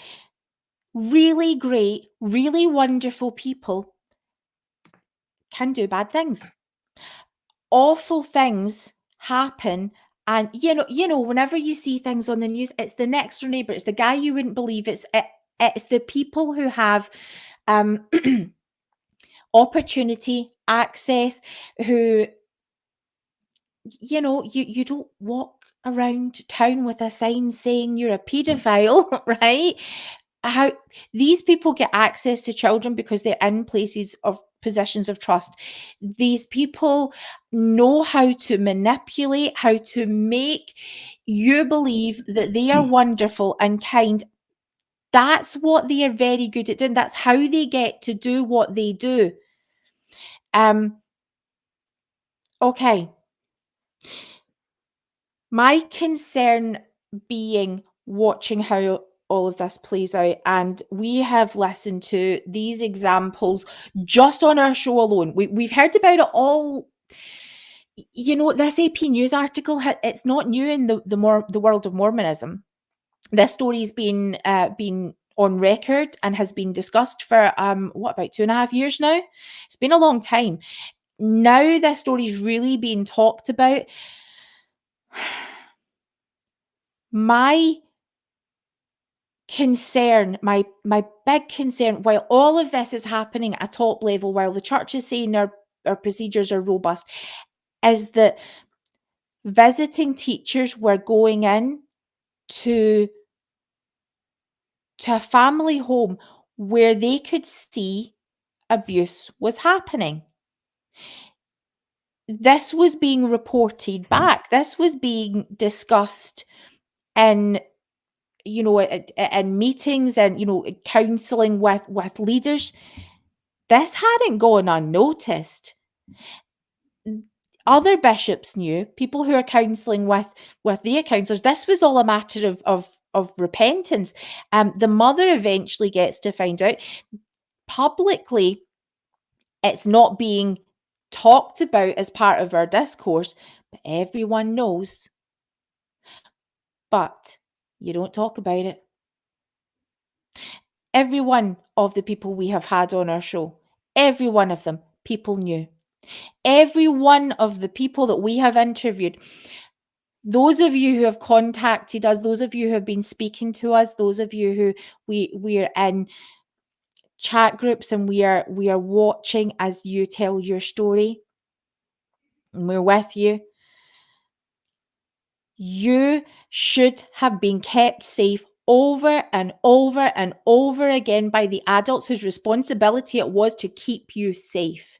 Really great, really wonderful people can do bad things. Awful things happen, and whenever you see things on the news, it's the next door neighbor, it's the guy you wouldn't believe, it's the people who have um opportunity, access, who you don't walk around town with a sign saying you're a paedophile, right? How these people get access to children because they're in places of positions of trust. These people know how to manipulate, how to make you believe that they are wonderful and kind. That's what they are very good at doing. That's how they get to do what they do. Okay. My concern being watching how all of this plays out, and we have listened to these examples just on our show alone. We've heard about it all. This AP News article, it's not new in the world of Mormonism. This story's been on record and has been discussed for about 2.5 years now. It's been a long time. Now this story's really being talked about. My concern, my big concern, while all of this is happening at a top level, while the church is saying our procedures are robust, is that visiting teachers were going in to a family home where they could see abuse was happening. This was being reported back. This was being discussed in in meetings and counseling with leaders. This hadn't gone unnoticed. Other bishops knew, people who are counseling with their counselors. This was all a matter of repentance. The mother eventually gets to find out. Publicly, it's not being talked about as part of our discourse, but everyone knows. But you don't talk about it. Every one of the people we have had on our show, every one of them, people knew. Every one of the people that we have interviewed, those of you who have contacted us, those of you who have been speaking to us, those of you who we're in chat groups and we are watching as you tell your story, and we're with you. You should have been kept safe over and over and over again by the adults whose responsibility it was to keep you safe.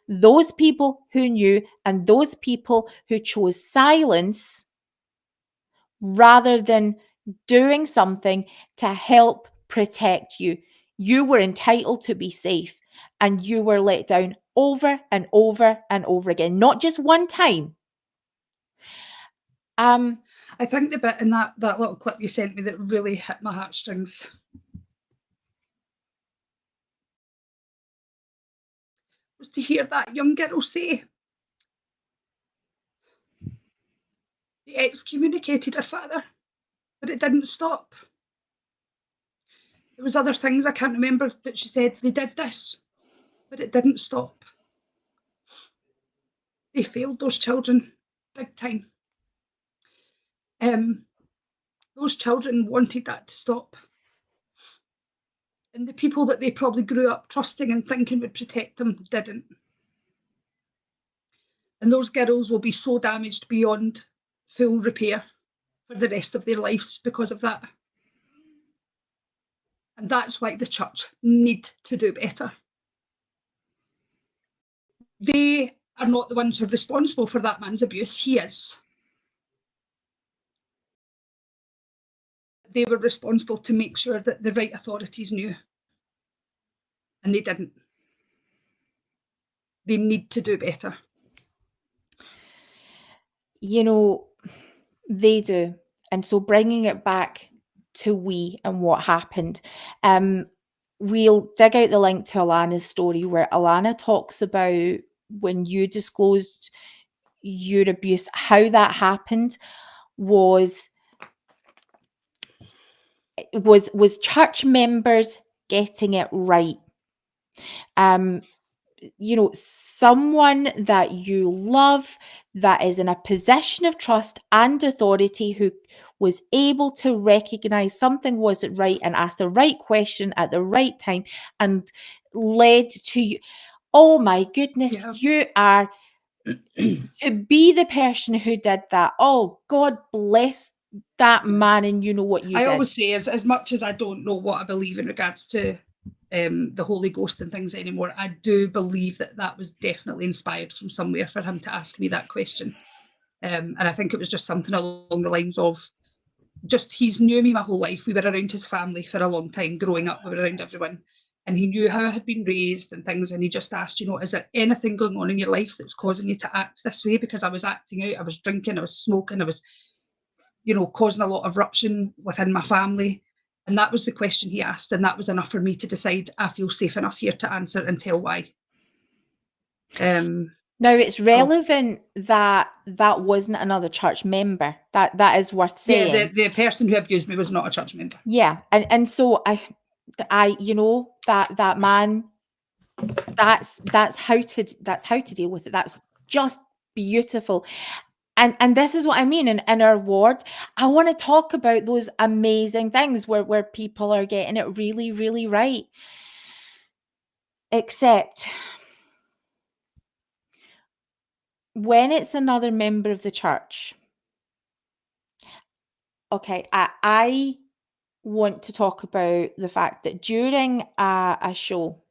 Those people who knew and those people who chose silence rather than doing something to help protect you. You were entitled to be safe, and you were let down over and over and over again, not just one time. I think the bit in that little clip you sent me that really hit my heartstrings was to hear that young girl say they excommunicated her father, but it didn't stop. There was other things I can't remember, but she said they did this, but it didn't stop. They failed those children big time. Those children wanted that to stop. And the people that they probably grew up trusting and thinking would protect them didn't. And those girls will be so damaged beyond full repair for the rest of their lives because of that. And that's why the church need to do better. They are not the ones who are responsible for that man's abuse. He is. They were responsible to make sure that the right authorities knew. And they didn't. they need to do better. You know, they do. And so bringing it back to we and what happened, we'll dig out the link to Alana's story where Alana talks about when you disclosed your abuse, how that happened was church members getting it right. You know, someone that you love, that is in a position of trust and authority, who was able to recognize something wasn't right and ask the right question at the right time and led to you. Oh my goodness, Yeah. you are to be the person who did that. Oh, God bless that man, and you know what you I did. always say, as much as I don't know what I believe in regards to the Holy Ghost and things anymore, I do believe that that was definitely inspired from somewhere for him to ask me that question. And I think it was just something along the lines of, just, he's knew me my whole life. We were around his family for a long time. Growing up, we were around everyone. And he knew how I had been raised and things. And he just asked, you know, is there anything going on in your life that's causing you to act this way? Because I was acting out, I was drinking, I was smoking, I was, you know, causing a lot of ruption within my family. And that was the question he asked. And that was enough for me to decide I feel safe enough here to answer and tell why. Now, it's relevant that that wasn't another church member. That is worth saying. Yeah, the person who abused me was not a church member. Yeah, and so I you know, that man, that's how to deal with it. That's just beautiful. And this is what I mean in our ward. I want to talk about those amazing things where people are getting it really, really right. Except when it's another member of the church. Okay, I want to talk about the fact that during a show,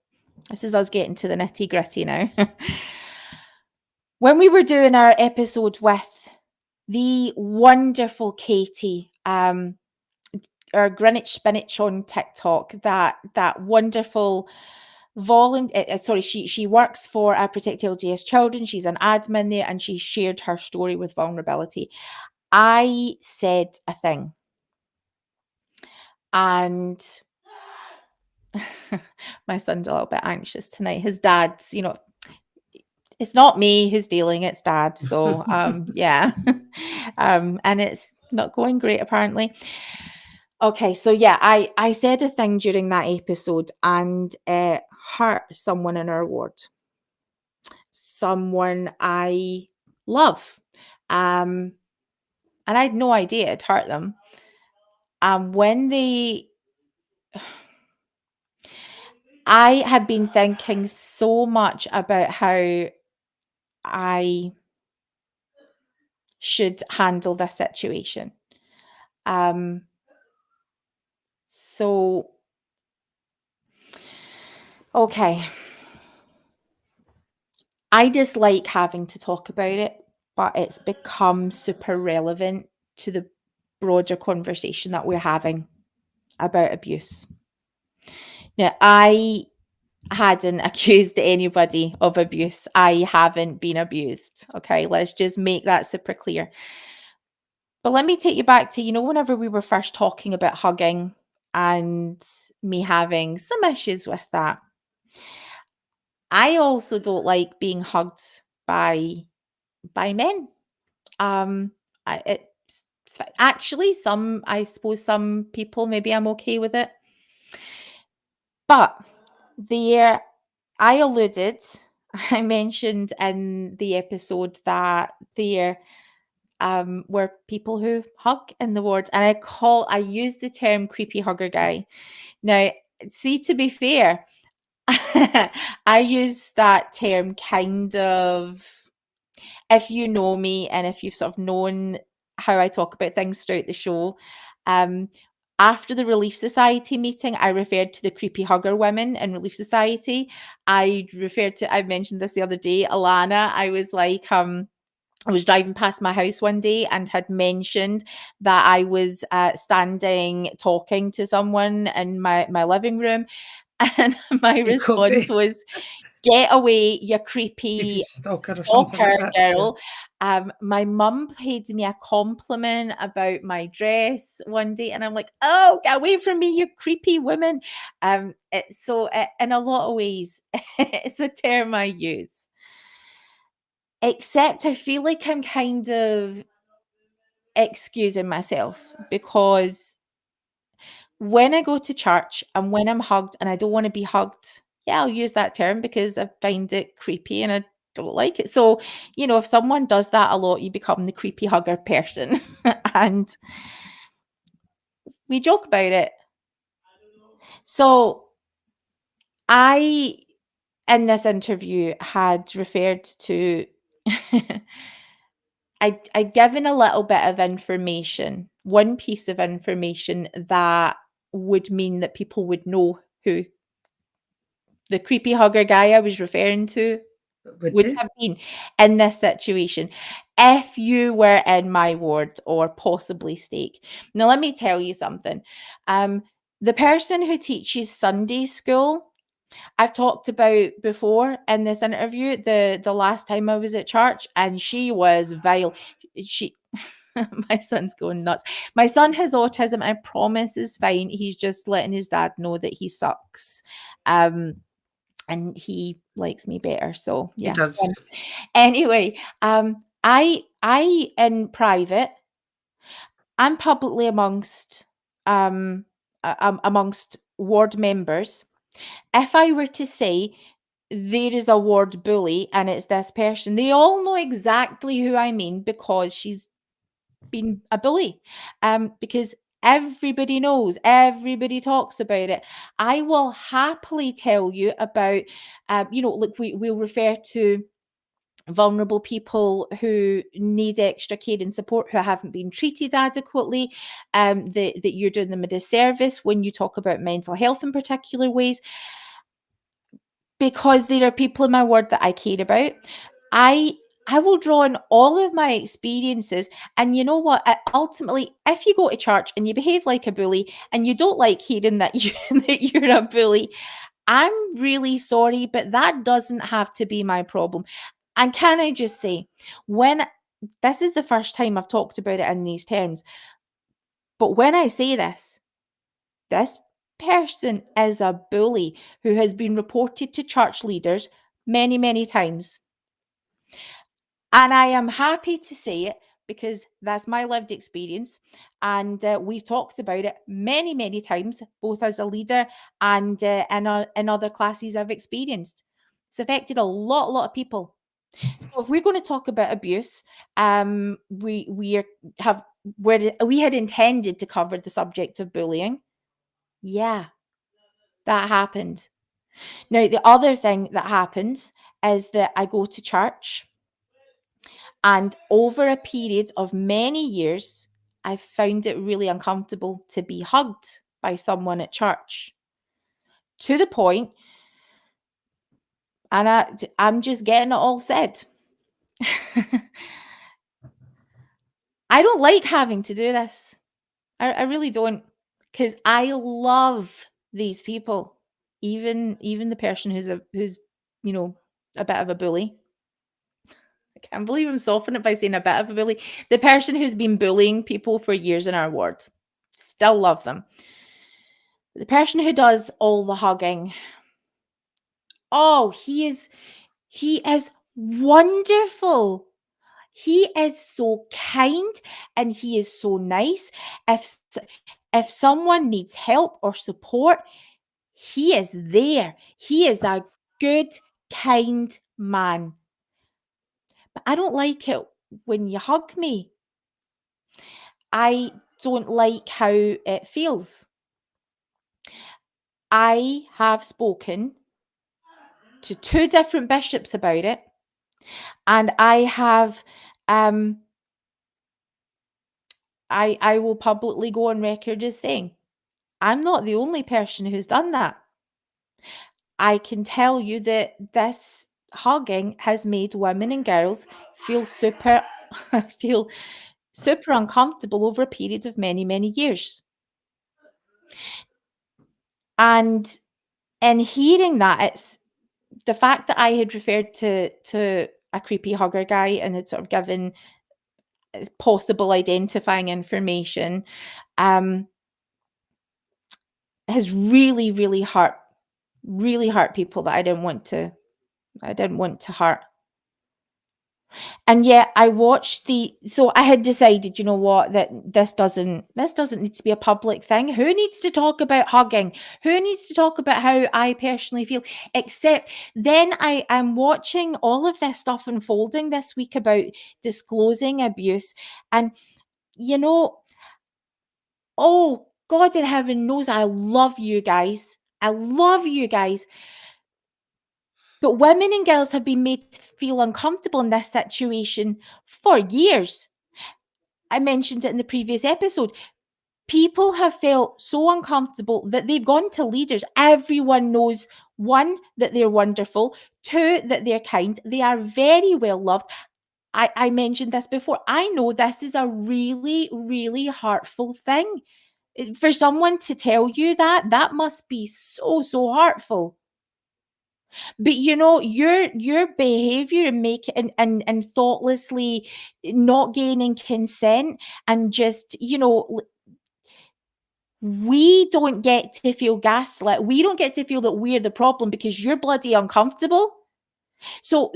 this is us getting to the nitty gritty now. When we were doing our episode with the wonderful Katie, our Greenwich Spinach on TikTok, that wonderful she works for Protect LGS Children. She's an admin there, and she shared her story with vulnerability. I said a thing, and my son's a little bit anxious tonight. His dad's, you know, it's not me who's dealing, it's dad. So yeah. And it's not going great apparently. Okay, so yeah, I said a thing during that episode, and it hurt someone in our ward. Someone I love. And I had no idea it hurt them. When I had been thinking so much about how I should handle this situation. So, okay. I dislike having to talk about it, but it's become super relevant to the broader conversation that we're having about abuse. Now, I hadn't accused anybody of abuse. I haven't been abused. Okay, let's just make that super clear. But let me take you back to, you know, whenever we were first talking about hugging and me having some issues with that. I also don't like being hugged by men. It's actually I suppose some people, maybe I'm okay with it. But I mentioned in the episode that there were people who hug in the wards, and I use the term creepy hugger guy. Now, see, to be fair, I use that term kind of, if you know me and if you've sort of known how I talk about things throughout the show, after the Relief Society meeting, I referred to the creepy hugger women in Relief Society. I mentioned this the other day, Alana. I was like, I was driving past my house one day and had mentioned that I was standing talking to someone in my living room. And my response was, get away, you Creepy creepy stalker or something stalker like that. Yeah. girl. My mum paid me a compliment about my dress one day, and I'm like, "Oh, get away from me, you creepy woman." In a lot of ways, it's a term I use. Except I feel like I'm kind of excusing myself because when I go to church and when I'm hugged and I don't want to be hugged, yeah, I'll use that term because I find it creepy and I don't like it. So, if someone does that a lot, you become the creepy hugger person. And we joke about it. So, I, in this interview, had referred to, I'd given a little bit of information, one piece of information that would mean that people would know who the creepy hugger guy I was referring to Would would they? have been in this situation if you were in my ward or possibly stake. Now, let me tell you something. The person who teaches Sunday school, I've talked about before in this interview, the last time I was at church, and she was vile. She my son's going nuts. My son has autism. I promise is fine. He's just letting his dad know that he sucks. And he likes me better. So He yeah. does. Anyway, I in private, I'm publicly amongst ward members. If I were to say there is a ward bully and it's this person, they all know exactly who I mean because she's been a bully. Because everybody knows, everybody talks about it. I will happily tell you about, like we'll refer to vulnerable people who need extra care and support, who haven't been treated adequately, that you're doing them a disservice when you talk about mental health in particular ways, because there are people in my ward that I care about. I will draw on all of my experiences. And you know what? Ultimately, if you go to church and you behave like a bully and you don't like hearing that that you're a bully, I'm really sorry, but that doesn't have to be my problem. And can I just say, when this is the first time I've talked about it in these terms, but when I say this person is a bully who has been reported to church leaders many, many times. And I am happy to say it because that's my lived experience. And we've talked about it many, many times, both as a leader and in other classes I've experienced. It's affected a lot of people. So if we're going to talk about abuse, we had intended to cover the subject of bullying. Yeah, that happened. Now, the other thing that happens is that I go to church, and over a period of many years, I found it really uncomfortable to be hugged by someone at church, to the point, and I'm just getting it all said. I don't like having to do this. I really don't, because I love these people, even the person who's a bit of a bully. I can't believe I'm softening it by saying a bit of a bully. The person who's been bullying people for years in our ward, still love them. The person who does all the hugging, oh, he is wonderful. He is so kind and he is so nice. If someone needs help or support, he is there. He is a good, kind man. But I don't like it when you hug me. I don't like how it feels. I have spoken to 2 different bishops about it, and I have, I will publicly go on record as saying, I'm not the only person who's done that. I can tell you that this hugging has made women and girls feel super feel super uncomfortable over a period of many, many years. And in hearing that, the fact that I had referred to a creepy hugger guy and had sort of given possible identifying information, um, has really hurt people that I didn't want to hurt. And yet I watched so I had decided, you know what, that this doesn't need to be a public thing. Who needs to talk about hugging? Who needs to talk about how I personally feel? Except then I'm watching all of this stuff unfolding this week about disclosing abuse. And you know, oh God in heaven knows I love you guys. I love you guys. But women and girls have been made to feel uncomfortable in this situation for years. I mentioned it in the previous episode. People have felt so uncomfortable that they've gone to leaders. Everyone knows, one, that they're wonderful, two, that they're kind, they are very well loved. I mentioned this before. I know this is a really, really hurtful thing. For someone to tell you that, that must be so, so hurtful. But you know, your behavior and and thoughtlessly not gaining consent and just, we don't get to feel gaslit. We don't get to feel that we're the problem because you're bloody uncomfortable. So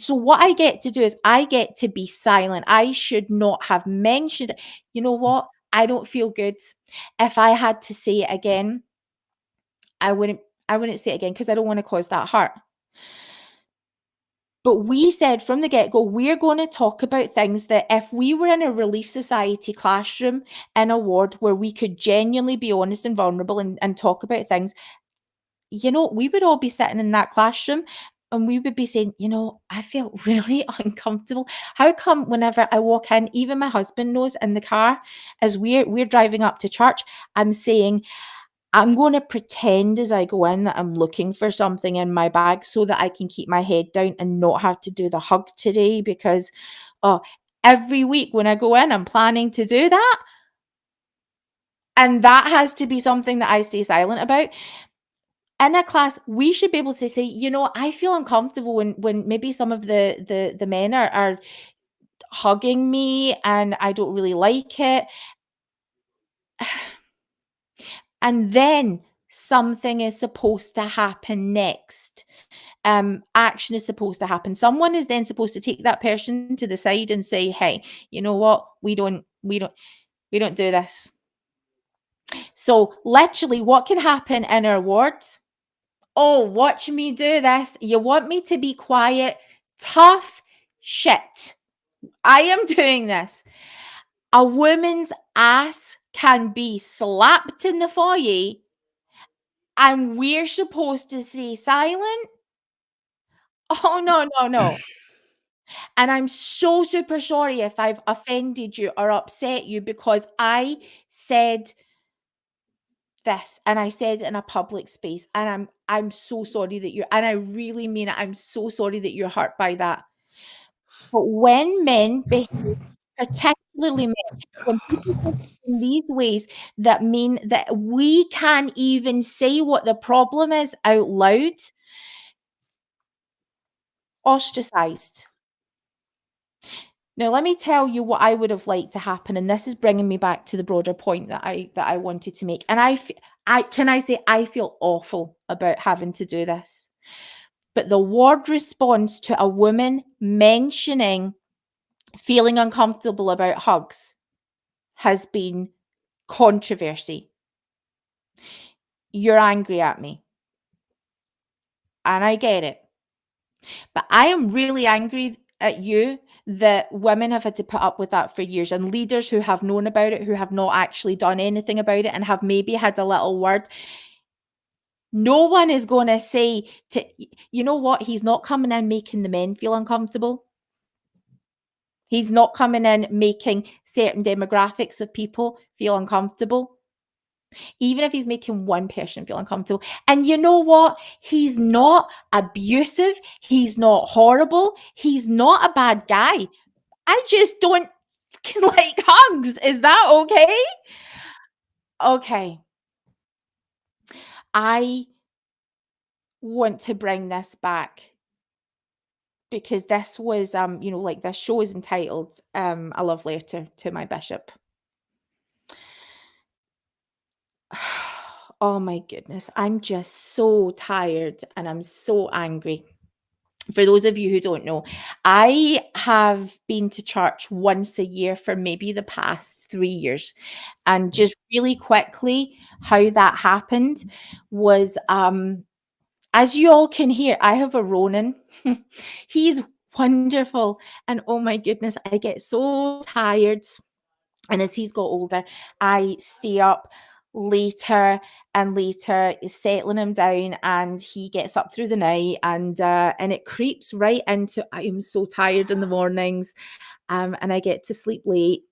what I get to do is I get to be silent. I should not have mentioned it. You know what? I don't feel good. If I had to say it again, I wouldn't I wouldn't say it again because I don't want to cause that hurt. But we said from the get-go, we're gonna talk about things that if we were in a Relief Society classroom in a ward where we could genuinely be honest and vulnerable and talk about things, we would all be sitting in that classroom and we would be saying, I felt really uncomfortable. How come whenever I walk in, even my husband knows in the car, as we're driving up to church, I'm saying, I'm going to pretend as I go in that I'm looking for something in my bag so that I can keep my head down and not have to do the hug today because oh, every week when I go in, I'm planning to do that. And that has to be something that I stay silent about. In a class, we should be able to say, I feel uncomfortable when maybe some of the men are hugging me and I don't really like it. And then something is supposed to happen next. Action is supposed to happen. Someone is then supposed to take that person to the side and say, "Hey, you know what? We don't do this." So, literally, what can happen in our ward? Oh, watch me do this. You want me to be quiet? Tough shit. I am doing this. A woman's ass can be slapped in the foyer, and we're supposed to stay silent. Oh, no, no, no. And I'm so super sorry if I've offended you or upset you because I said this and I said it in a public space and I'm so sorry that you're and I really mean it. I'm so sorry that you're hurt by that. But when men behave, particularly men, when people behave in these ways that mean that we can't even say what the problem is out loud, ostracized. Now, let me tell you what I would have liked to happen, and this is bringing me back to the broader point that I wanted to make. And I say I feel awful about having to do this. But the ward response to a woman mentioning feeling uncomfortable about hugs has been controversy. You're angry at me, and I get it. But I am really angry at you that women have had to put up with that for years and leaders who have known about it, who have not actually done anything about it and have maybe had a little word. No one is going to say you know what? He's not coming in making the men feel uncomfortable. He's not coming in making certain demographics of people feel uncomfortable. Even if he's making one person feel uncomfortable. And you know what? He's not abusive. He's not horrible. He's not a bad guy. I just don't fucking like hugs. Is that okay? Okay. I want to bring this back because this was, like this show is entitled, A Love Letter to My Bishop. Oh my goodness, I'm just so tired and I'm so angry. For those of you who don't know, I have been to church once a year for maybe the past 3 years. And just really quickly, how that happened was, as you all can hear, I have a Ronin. He's wonderful. And oh my goodness, I get so tired. And as he's got older, I stay up later and later, settling him down, and he gets up through the night, and it creeps right into I am so tired in the mornings, and I get to sleep late.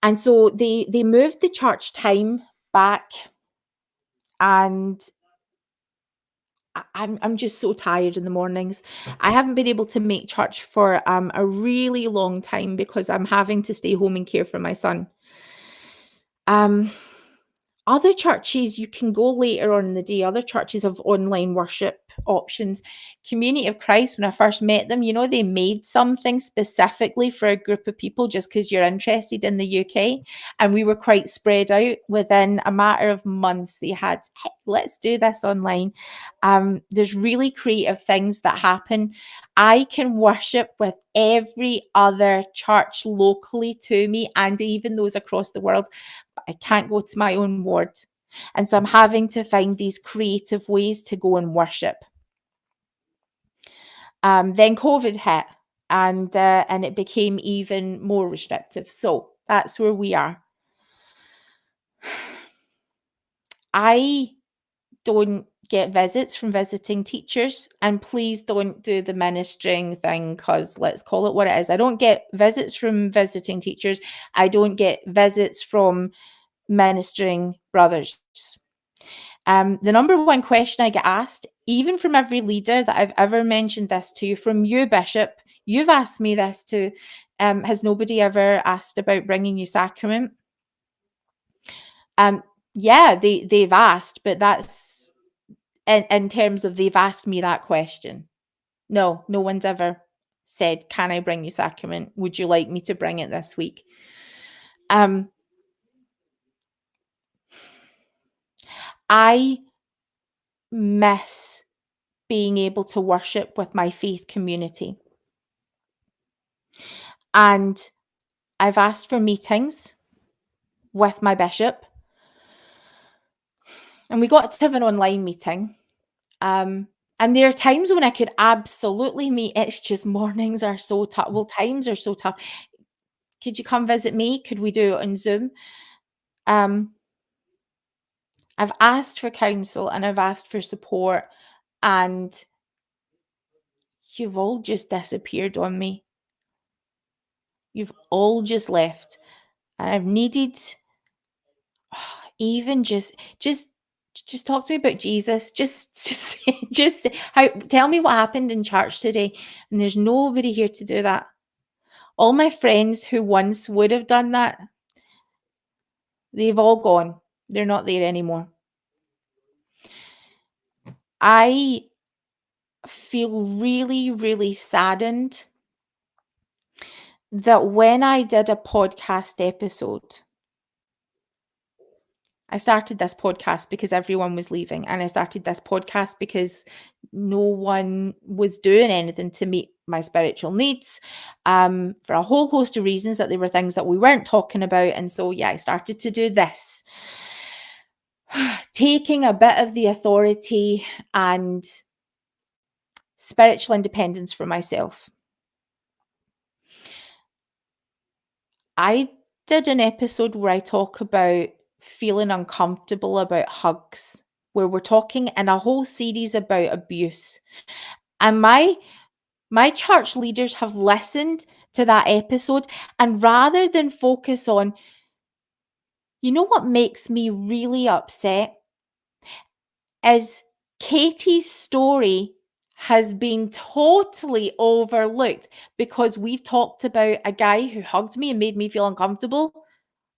And so they moved the church time back, and I'm just so tired in the mornings. I haven't been able to make church for a really long time because I'm having to stay home and care for my son. Um, Other churches, you can go later on in the day. Other churches have online worship options. Community of Christ, when I first met them, they made something specifically for a group of people just because you're interested in the UK. And we were quite spread out. Within a matter of months, they had, hey, let's do this online. There's really creative things that happen. I can worship with every other church locally to me and even those across the world. I can't go to my own ward. And so I'm having to find these creative ways to go and worship. Then COVID hit and it became even more restrictive. So that's where we are. I don't get visits from visiting teachers, and please don't do the ministering thing because let's call it what it is. I don't get visits from visiting teachers. I don't get visits from ministering brothers. The number one question I get asked, even from every leader that I've ever mentioned this to, from you, Bishop, you've asked me this too. Has nobody ever asked about bringing you sacrament? Yeah, they've asked, but that's in terms of they've asked me that question. No one's ever said, "Can I bring you sacrament? Would you like me to bring it this week?" I miss being able to worship with my faith community. And I've asked for meetings with my bishop. And we got to have an online meeting. And there are times when I could absolutely meet. It's just mornings are so tough. Well, times are so tough. Could you come visit me? Could we do it on Zoom? I've asked for counsel and I've asked for support, and you've all just disappeared on me. You've all just left. And I've needed even just talk to me about Jesus. Just tell me what happened in church today. And there's nobody here to do that. All my friends who once would have done that, they've all gone. They're not there anymore. I feel really, really saddened that when I did a podcast episode, I started this podcast because everyone was leaving, and I started this podcast because no one was doing anything to meet my spiritual needs, for a whole host of reasons, that there were things that we weren't talking about. And so, yeah, I started to do this, taking a bit of the authority and spiritual independence for myself. I did an episode where I talk about feeling uncomfortable about hugs, where we're talking in a whole series about abuse. And my church leaders have listened to that episode, and rather than focus on, what makes me really upset is Katie's story has been totally overlooked because we've talked about a guy who hugged me and made me feel uncomfortable.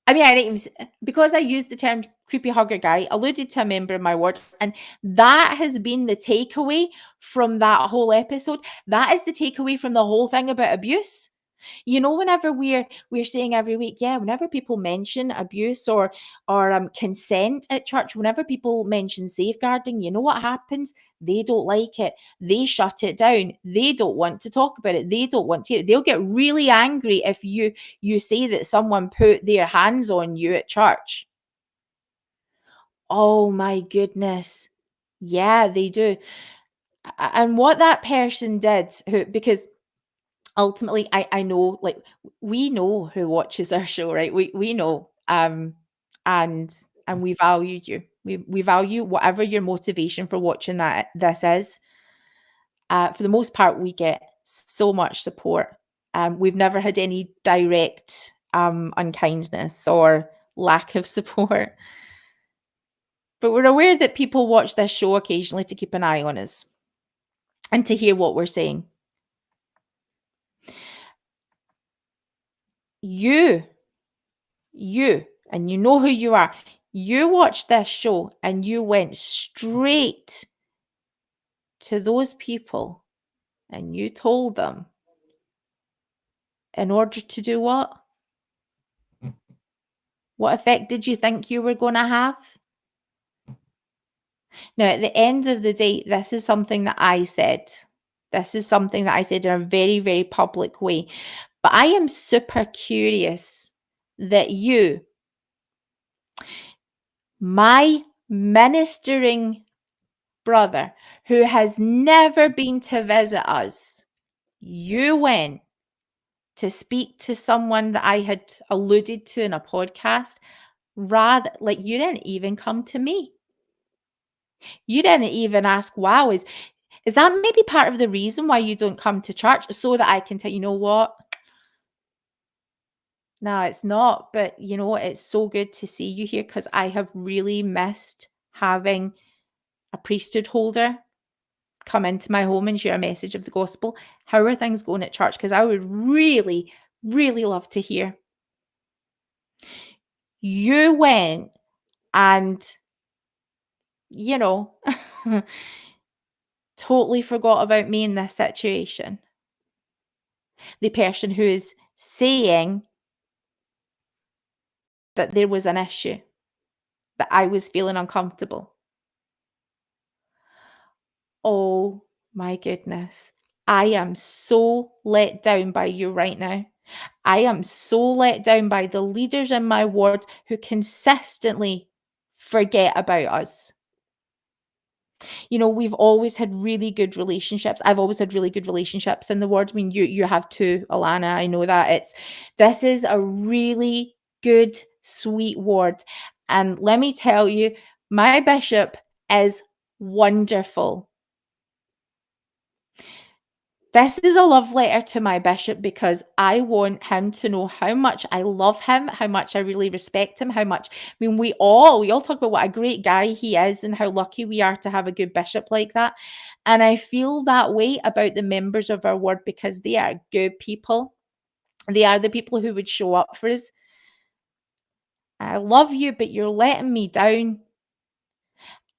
I mean, I didn't even, because I used the term creepy hugger guy alluded to a member of my ward, and that has been the takeaway from that whole episode. That is the takeaway from the whole thing about abuse. You know, whenever we're saying every week, yeah, whenever people mention abuse or consent at church, whenever people mention safeguarding, you know what happens? They don't like it. They shut it down. They don't want to talk about it. They don't want to hear it. They'll get really angry if you say that someone put their hands on you at church. Oh my goodness. Yeah, they do. And what that person did, who, because ultimately I know, like, we know who watches our show, right? We know. And we value you. We value whatever your motivation for watching this is. For the most part, we get so much support. We've never had any direct unkindness or lack of support. But we're aware that people watch this show occasionally to keep an eye on us and to hear what we're saying. You, and you know who you are. You watched this show and you went straight to those people and you told them in order to do what? What effect did you think you were going to have? Now, at the end of the day, this is something that I said. This is something that I said in a very, very public way. But I am super curious that you, my ministering brother, who has never been to visit us, you went to speak to someone that I had alluded to in a podcast, rather, like, you didn't even come to me. You didn't even ask, wow, is that maybe part of the reason why you don't come to church? So that I can tell you know what? No, it's not. But you know what? It's so good to see you here because I have really missed having a priesthood holder come into my home and share a message of the gospel. How are things going at church? Because I would really, really love to hear. You went and, you know, totally forgot about me in this situation. The person who is saying that there was an issue, that I was feeling uncomfortable. Oh my goodness. I am so let down by you right now. I am so let down by the leaders in my ward who consistently forget about us. You know, we've always had really good relationships. I've always had really good relationships in the ward. I mean, you have too, Alana. I know that. This is a really good, sweet ward. And let me tell you, my bishop is wonderful. This is a love letter to my bishop because I want him to know how much I love him, how much I really respect him, how much, I mean, we all talk about what a great guy he is and how lucky we are to have a good bishop like that. And I feel that way about the members of our ward because they are good people. They are the people who would show up for us. I love you, but you're letting me down.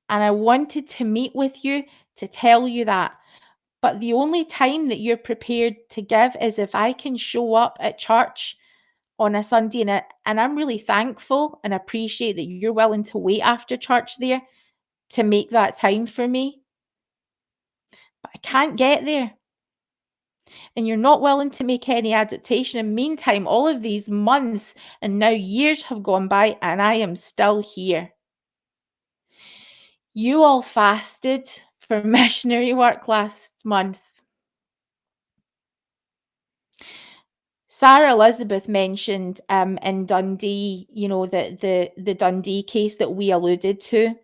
And I wanted to meet with you to tell you that. But the only time that you're prepared to give is if I can show up at church on a Sunday, and I'm really thankful and appreciate that you're willing to wait after church there to make that time for me. But I can't get there. And you're not willing to make any adaptation. In the meantime, all of these months and now years have gone by and I am still here. You all fasted for missionary work last month. Sarah Elizabeth mentioned in Dundee, you know, the Dundee case that we alluded to.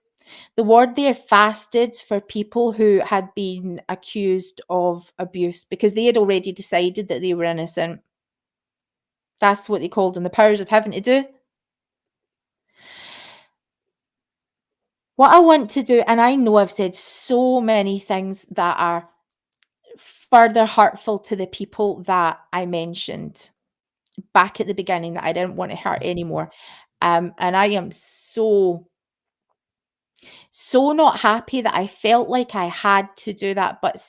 The ward there fasted for people who had been accused of abuse because they had already decided that they were innocent. That's what they called on the powers of heaven to do. What I want to do, and I know I've said so many things that are further hurtful to the people that I mentioned back at the beginning that I didn't want to hurt anymore. And I am so So not happy that I felt like I had to do that. But,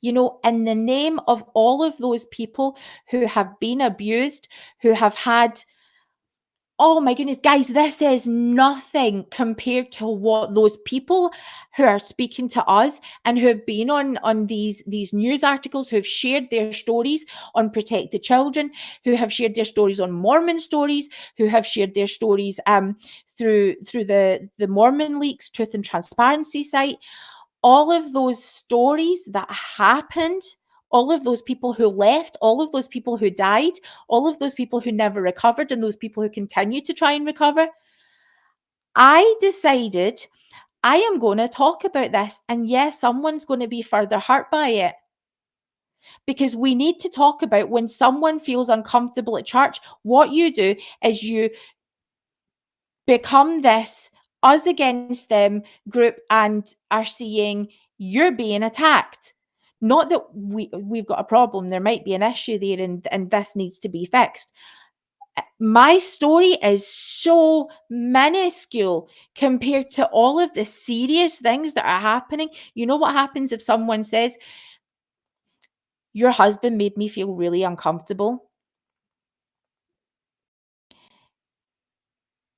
in the name of all of those people who have been abused, who have had, oh my goodness, guys, this is nothing compared to what those people who are speaking to us and who have been on these news articles, who have shared their stories on protected children, who have shared their stories on Mormon stories, who have shared their stories through the Mormon Leaks Truth and Transparency site. All of those stories that happened, all of those people who left, all of those people who died, all of those people who never recovered, and those people who continue to try and recover. I decided I am going to talk about this. And yes, someone's going to be further hurt by it. Because we need to talk about when someone feels uncomfortable at church, what you do is you become this us against them group and are seeing you're being attacked. Not that we've got a problem, there might be an issue there and this needs to be fixed. My story is so minuscule compared to all of the serious things that are happening. You know what happens if someone says, your husband made me feel really uncomfortable?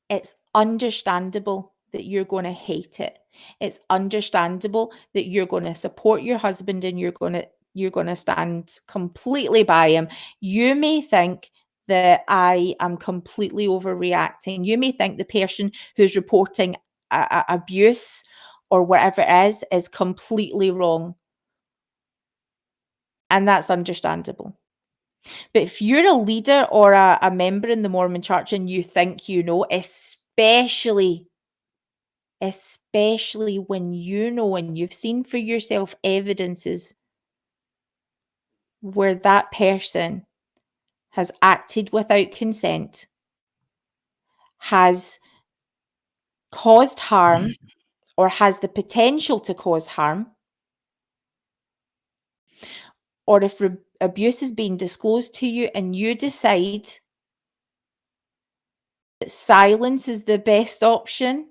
It's understandable that you're going to hate it. It's understandable that you're going to support your husband and you're going to stand completely by him. You may think that I am completely overreacting. You may think the person who's reporting abuse or whatever it is completely wrong. And that's understandable. But if you're a leader or a member in the Mormon church and you think you know, especially when you know and you've seen for yourself evidences where that person has acted without consent, has caused harm, or has the potential to cause harm, or if abuse is being disclosed to you and you decide that silence is the best option,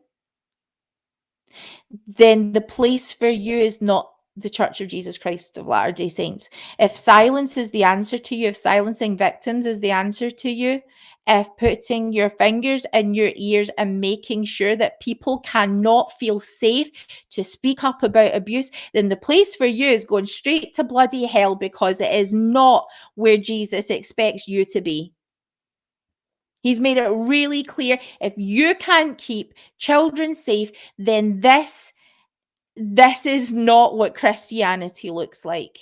then the place for you is not the Church of Jesus Christ of Latter-day Saints. If silence is the answer to you, if silencing victims is the answer to you, if putting your fingers in your ears and making sure that people cannot feel safe to speak up about abuse, then the place for you is going straight to bloody hell, because it is not where Jesus expects you to be. He's made it really clear, if you can't keep children safe, then this is not what Christianity looks like.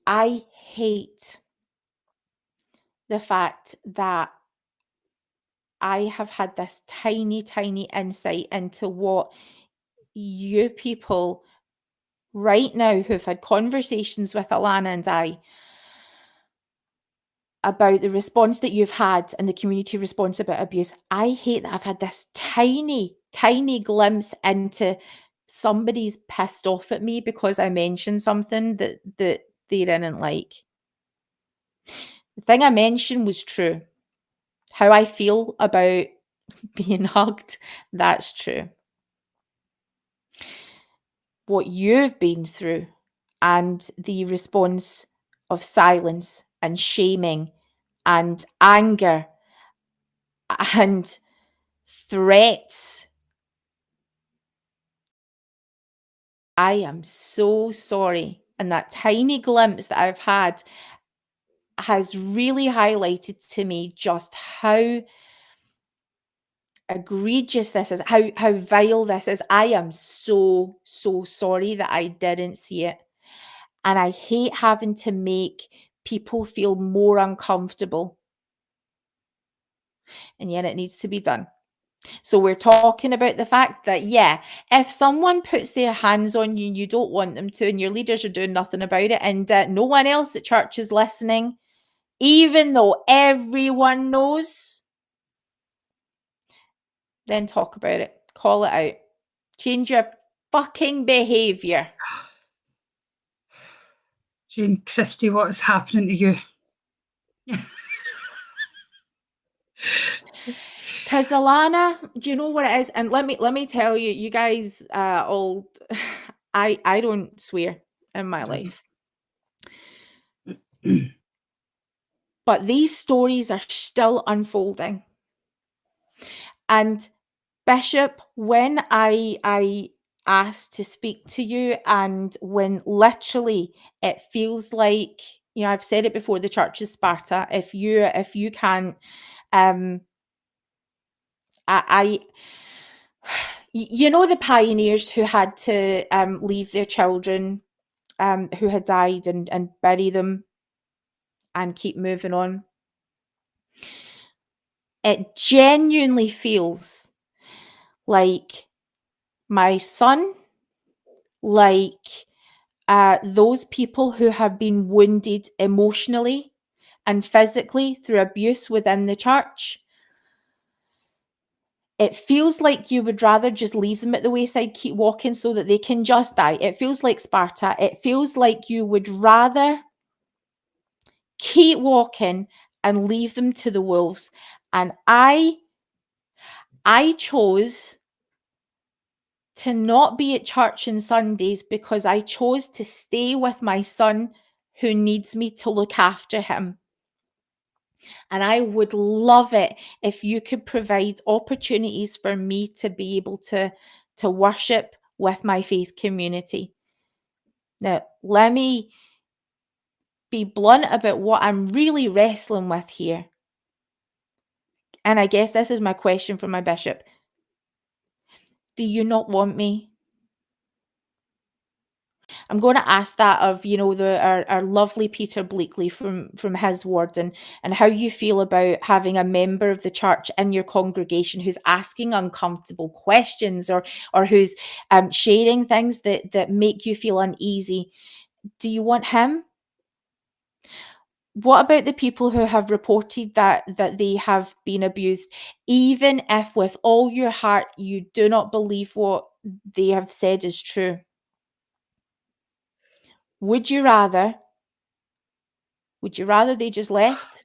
I hate the fact that I have had this tiny, tiny insight into what you people right now who've had conversations with Alana and I about the response that you've had and the community response about abuse. I hate that I've had this tiny, tiny glimpse into somebody's pissed off at me because I mentioned something that they didn't like. The thing I mentioned was true. How I feel about being hugged, that's true. What you've been through and the response of silence and shaming and anger and threats. I am so sorry. And that tiny glimpse that I've had has really highlighted to me just how egregious this is, how vile this is. I am so, so sorry that I didn't see it. And I hate having to make people feel more uncomfortable. And yet it needs to be done. So we're talking about the fact that, yeah, if someone puts their hands on you and you don't want them to, and your leaders are doing nothing about it, and no one else at church is listening, even though everyone knows, then talk about it. Call it out. Change your fucking behaviour. Jane Christie, what is happening to you? Because Alana, do you know what it is? And let me tell you, you guys, old, I don't swear in my life, but these stories are still unfolding. And Bishop, when I asked to speak to you, and when literally it feels like, I've said it before, the church is Sparta. If you can't, I the pioneers who had to leave their children who had died, and bury them and keep moving on. It genuinely feels like my son, like those people who have been wounded emotionally and physically through abuse within the church. It feels like you would rather just leave them at the wayside, keep walking so that they can just die. It feels like Sparta. It feels like you would rather keep walking and leave them to the wolves. And I chose to not be at church on Sundays because I chose to stay with my son who needs me to look after him. And I would love it if you could provide opportunities for me to be able to worship with my faith community. Now, let me be blunt about what I'm really wrestling with here. And I guess this is my question for my bishop. Do you not want me? I'm going to ask that of, our lovely Peter Bleakley from his ward, and how you feel about having a member of the church in your congregation who's asking uncomfortable questions, or who's sharing things that make you feel uneasy. Do you want him? What about the people who have reported that they have been abused, even if with all your heart you do not believe what they have said is true? Would you rather they just left?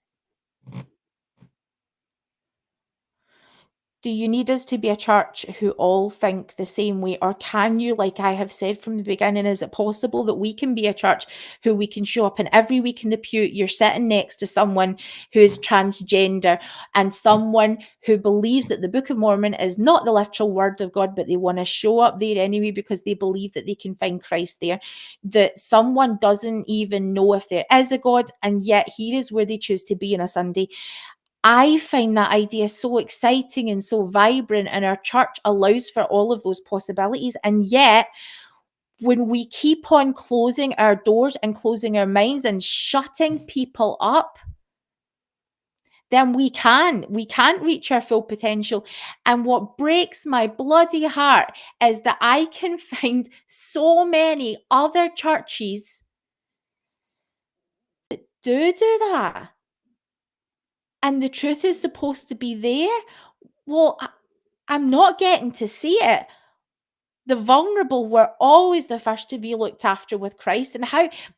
Do you need us to be a church who all think the same way? Or can you, like I have said from the beginning, is it possible that we can be a church who we can show up, and every week in the pew you're sitting next to someone who is transgender, and someone who believes that the Book of Mormon is not the literal word of God, but they want to show up there anyway because they believe that they can find Christ there, that someone doesn't even know if there is a God, and yet here is where they choose to be on a Sunday. I find that idea so exciting and so vibrant, and our church allows for all of those possibilities. And yet, when we keep on closing our doors and closing our minds and shutting people up, then we can't reach our full potential. And what breaks my bloody heart is that I can find so many other churches that do that. And the truth is supposed to be there. Well, I'm not getting to see it. The vulnerable were always the first to be looked after with Christ. And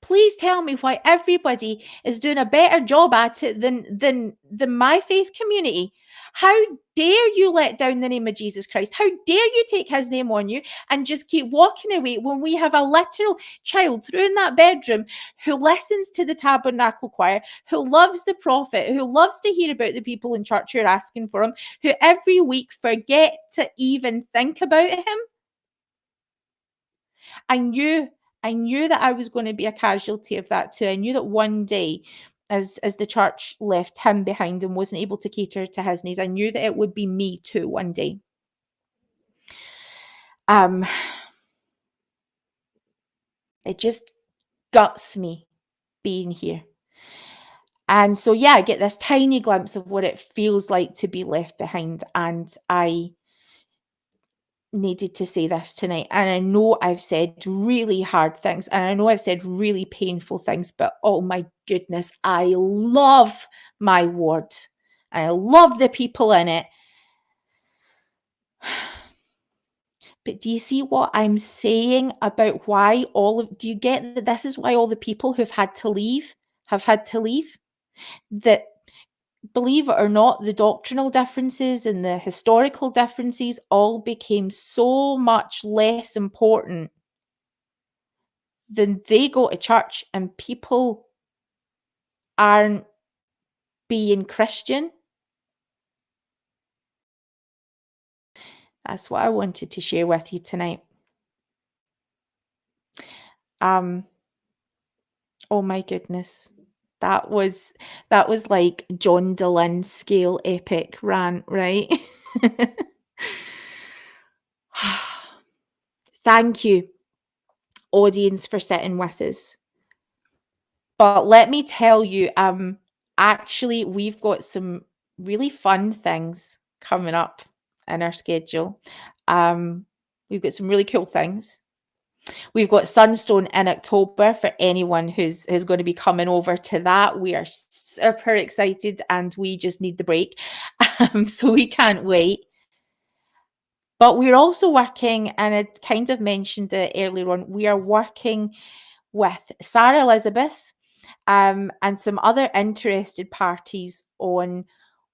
please tell me why everybody is doing a better job at it than my faith community. How dare you let down the name of Jesus Christ? How dare you take his name on you and just keep walking away when we have a literal child through in that bedroom who listens to the tabernacle choir, who loves the prophet, who loves to hear about the people in church who are asking for him, who every week forget to even think about him? I knew that I was going to be a casualty of that too. I knew that one day, as the church left him behind and wasn't able to cater to his needs, I knew that it would be me too one day. It just guts me being here. And so, yeah, I get this tiny glimpse of what it feels like to be left behind. And I needed to say this tonight. And I know I've said really hard things, and I know I've said really painful things, but oh my goodness, I love my ward. And I love the people in it. But do you see what I'm saying about why do you get that this is why all the people who've had to leave have had to leave? That believe it or not, the doctrinal differences and the historical differences all became so much less important than they go to church and people aren't being Christian. That's what I wanted to share with you tonight. Oh my goodness. That was like John DeLynn scale epic rant, right? Thank you, audience, for sitting with us. But let me tell you, actually, we've got some really fun things coming up in our schedule. We've got some really cool things. We've got Sunstone in October for anyone who's going to be coming over to that. We are super excited and we just need the break. So we can't wait. But we're also working, and I kind of mentioned it earlier on, we are working with Sarah Elizabeth and some other interested parties on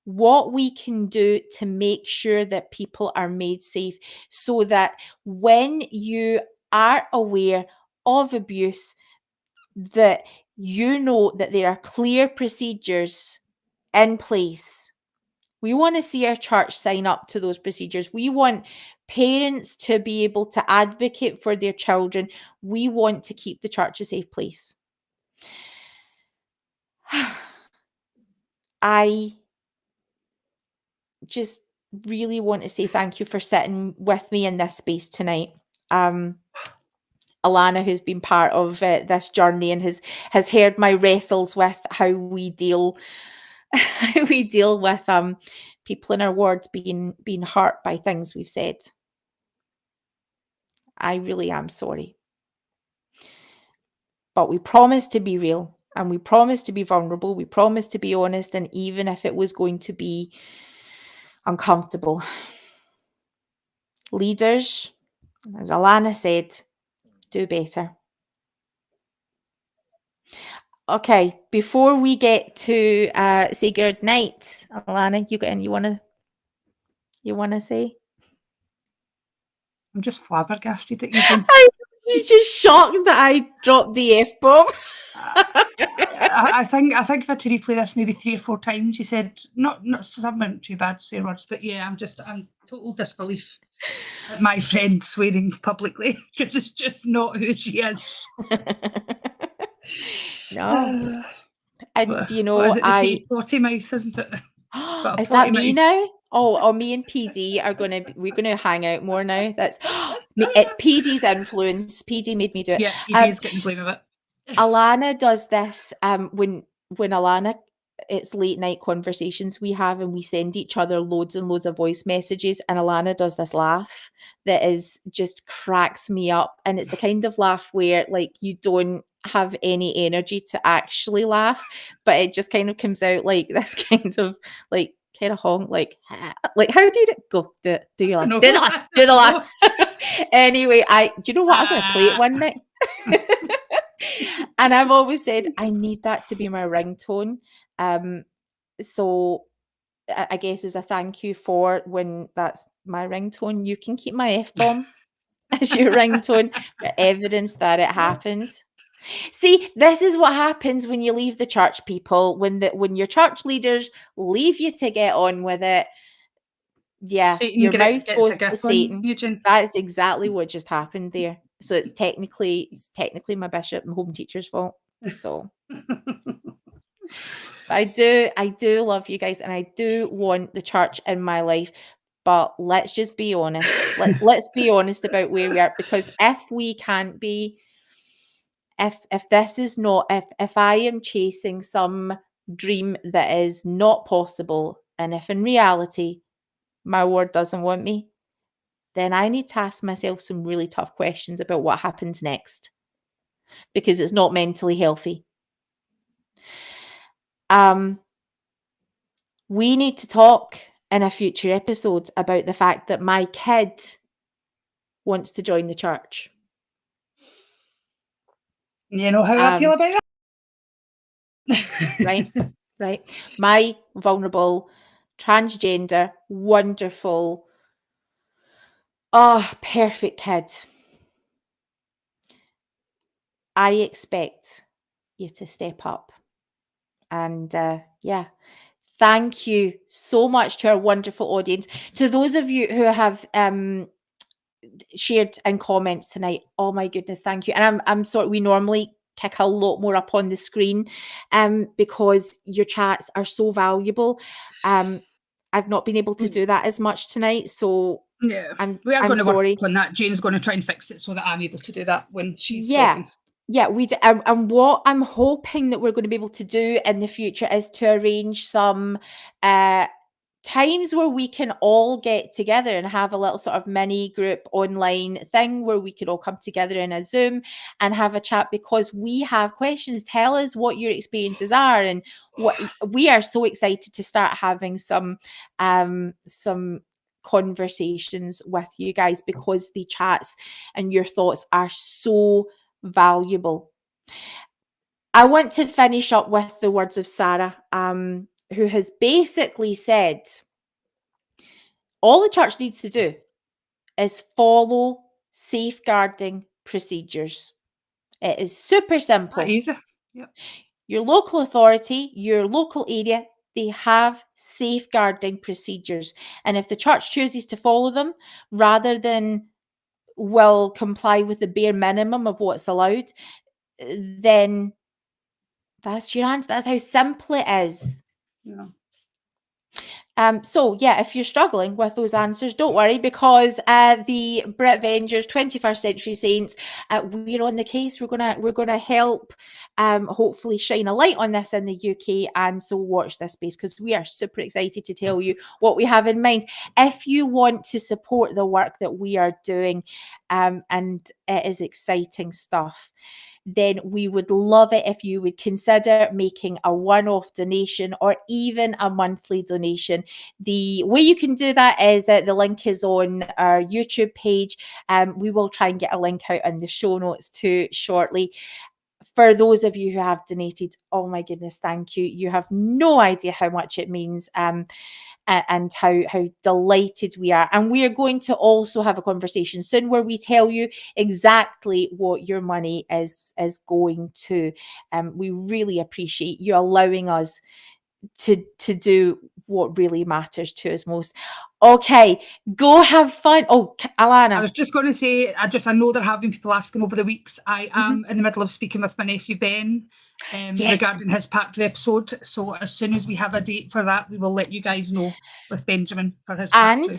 what we can do to make sure that people are made safe, so that when you are aware of abuse, that you know that there are clear procedures in place. We want to see our church sign up to those procedures. We want parents to be able to advocate for their children. We want to keep the church a safe place. I just really want to say thank you for sitting with me in this space tonight. Alana, who's been part of this journey and has heard my wrestles with how we deal with people in our ward being hurt by things we've said. I really am sorry. But we promise to be real, and we promise to be vulnerable. We promise to be honest, and even if it was going to be uncomfortable. Leaders, as Alana said, do better. Okay, before we get to say good night, Alana, you wanna say? I'm just flabbergasted at you, June. You're just shocked that I dropped the F-bomb. I think if I had to replay this maybe 3 or 4 times, you said not some weren't too bad swear words, but yeah, I'm total disbelief at my friend swearing publicly, because it's just not who she is. No. And do you know, what is it they say? Potty mouth, isn't it? Is that me now? Oh, me and PD we're gonna hang out more now. That's it's PD's influence. PD made me do it. Yeah, PD's getting the blame of it. Alana does this when Alana, it's late night conversations we have and we send each other loads and loads of voice messages, and Alana does this laugh that is just cracks me up, and it's a kind of laugh where like you don't have any energy to actually laugh, but it just kind of comes out like this kind of honk, like how did it go? Do your laugh. Do the laugh. Anyway, do you know what? I'm gonna play it one night. And I've always said I need that to be my ringtone. So I guess as a thank you for when that's my ringtone, you can keep my F-bomb as your ringtone for evidence that it happened. See, this is what happens when you leave the church, people. When your church leaders leave you to get on with it, yeah, Satan your mouth gets goes a grip to Satan. Eugene. That is exactly what just happened there. So it's technically my bishop and home teacher's fault. So I do love you guys, and I do want the church in my life. But let's just be honest. Let's be honest about where we are, because if we can't be, if this is not, if I am chasing some dream that is not possible, and if in reality my ward doesn't want me, then I need to ask myself some really tough questions about what happens next, because it's not mentally healthy. We need to talk in a future episode about the fact that my kid wants to join the church. You know how I feel about that? Right? right? My vulnerable, transgender, wonderful, perfect kid. I expect you to step up. And yeah, thank you so much to our wonderful audience. To those of you who have shared in comments tonight, oh my goodness, thank you. And I'm sorry, we normally kick a lot more up on the screen because your chats are so valuable. I've not been able to do that as much tonight, so yeah, I'm going to sorry. work on that. Jane's going to try and fix it so that I'm able to do that when she's Yeah. talking. Yeah, we do. And what I'm hoping that we're going to be able to do in the future is to arrange some times where we can all get together and have a little sort of mini group online thing where we can all come together in a Zoom and have a chat, because we have questions. Tell us what your experiences are, and what we are so excited to start having some conversations with you guys, because the chats and your thoughts are so valuable. I want to finish up with the words of Sarah, who has basically said, all the church needs to do is follow safeguarding procedures. It is super simple. Easy. Yep. Your local authority, your local area, they have safeguarding procedures. And if the church chooses to follow them rather than will comply with the bare minimum of what's allowed, then that's your answer. That's how simple it is. Yeah. So yeah, if you're struggling with those answers, don't worry, because the Brit Vengers 21st Century Saints, we're on the case. We're gonna help hopefully shine a light on this in the UK, and so watch this space, because we are super excited to tell you what we have in mind. If you want to support the work that we are doing, and it is exciting stuff, then we would love it if you would consider making a one-off donation or even a monthly donation. The way you can do that is that the link is on our YouTube page. We will try and get a link out in the show notes too shortly. For those of you who have donated, oh my goodness, thank you. You have no idea how much it means. And how delighted we are. And we are going to also have a conversation soon where we tell you exactly what your money is going to. We really appreciate you allowing us to do what really matters to us most. Okay, go have fun. Oh, Alana. I was just going to say, I know there have been people asking over the weeks. I am in the middle of speaking with my nephew Ben regarding his part 2 episode. So as soon as we have a date for that, we will let you guys know with Benjamin for his part 2.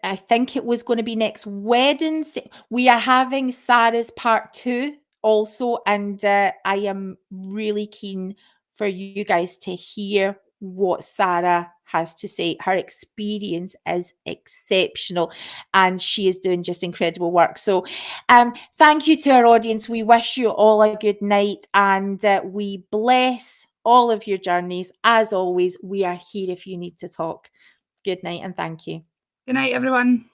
I think it was going to be next Wednesday. We are having Sarah's part 2 also, and I am really keen for you guys to hear what Sarah has to say. Her experience is exceptional, and she is doing just incredible work. So thank you to our audience. We wish you all a good night, and we bless all of your journeys. As always, we are here if you need to talk. Good night and thank you. Good night, everyone.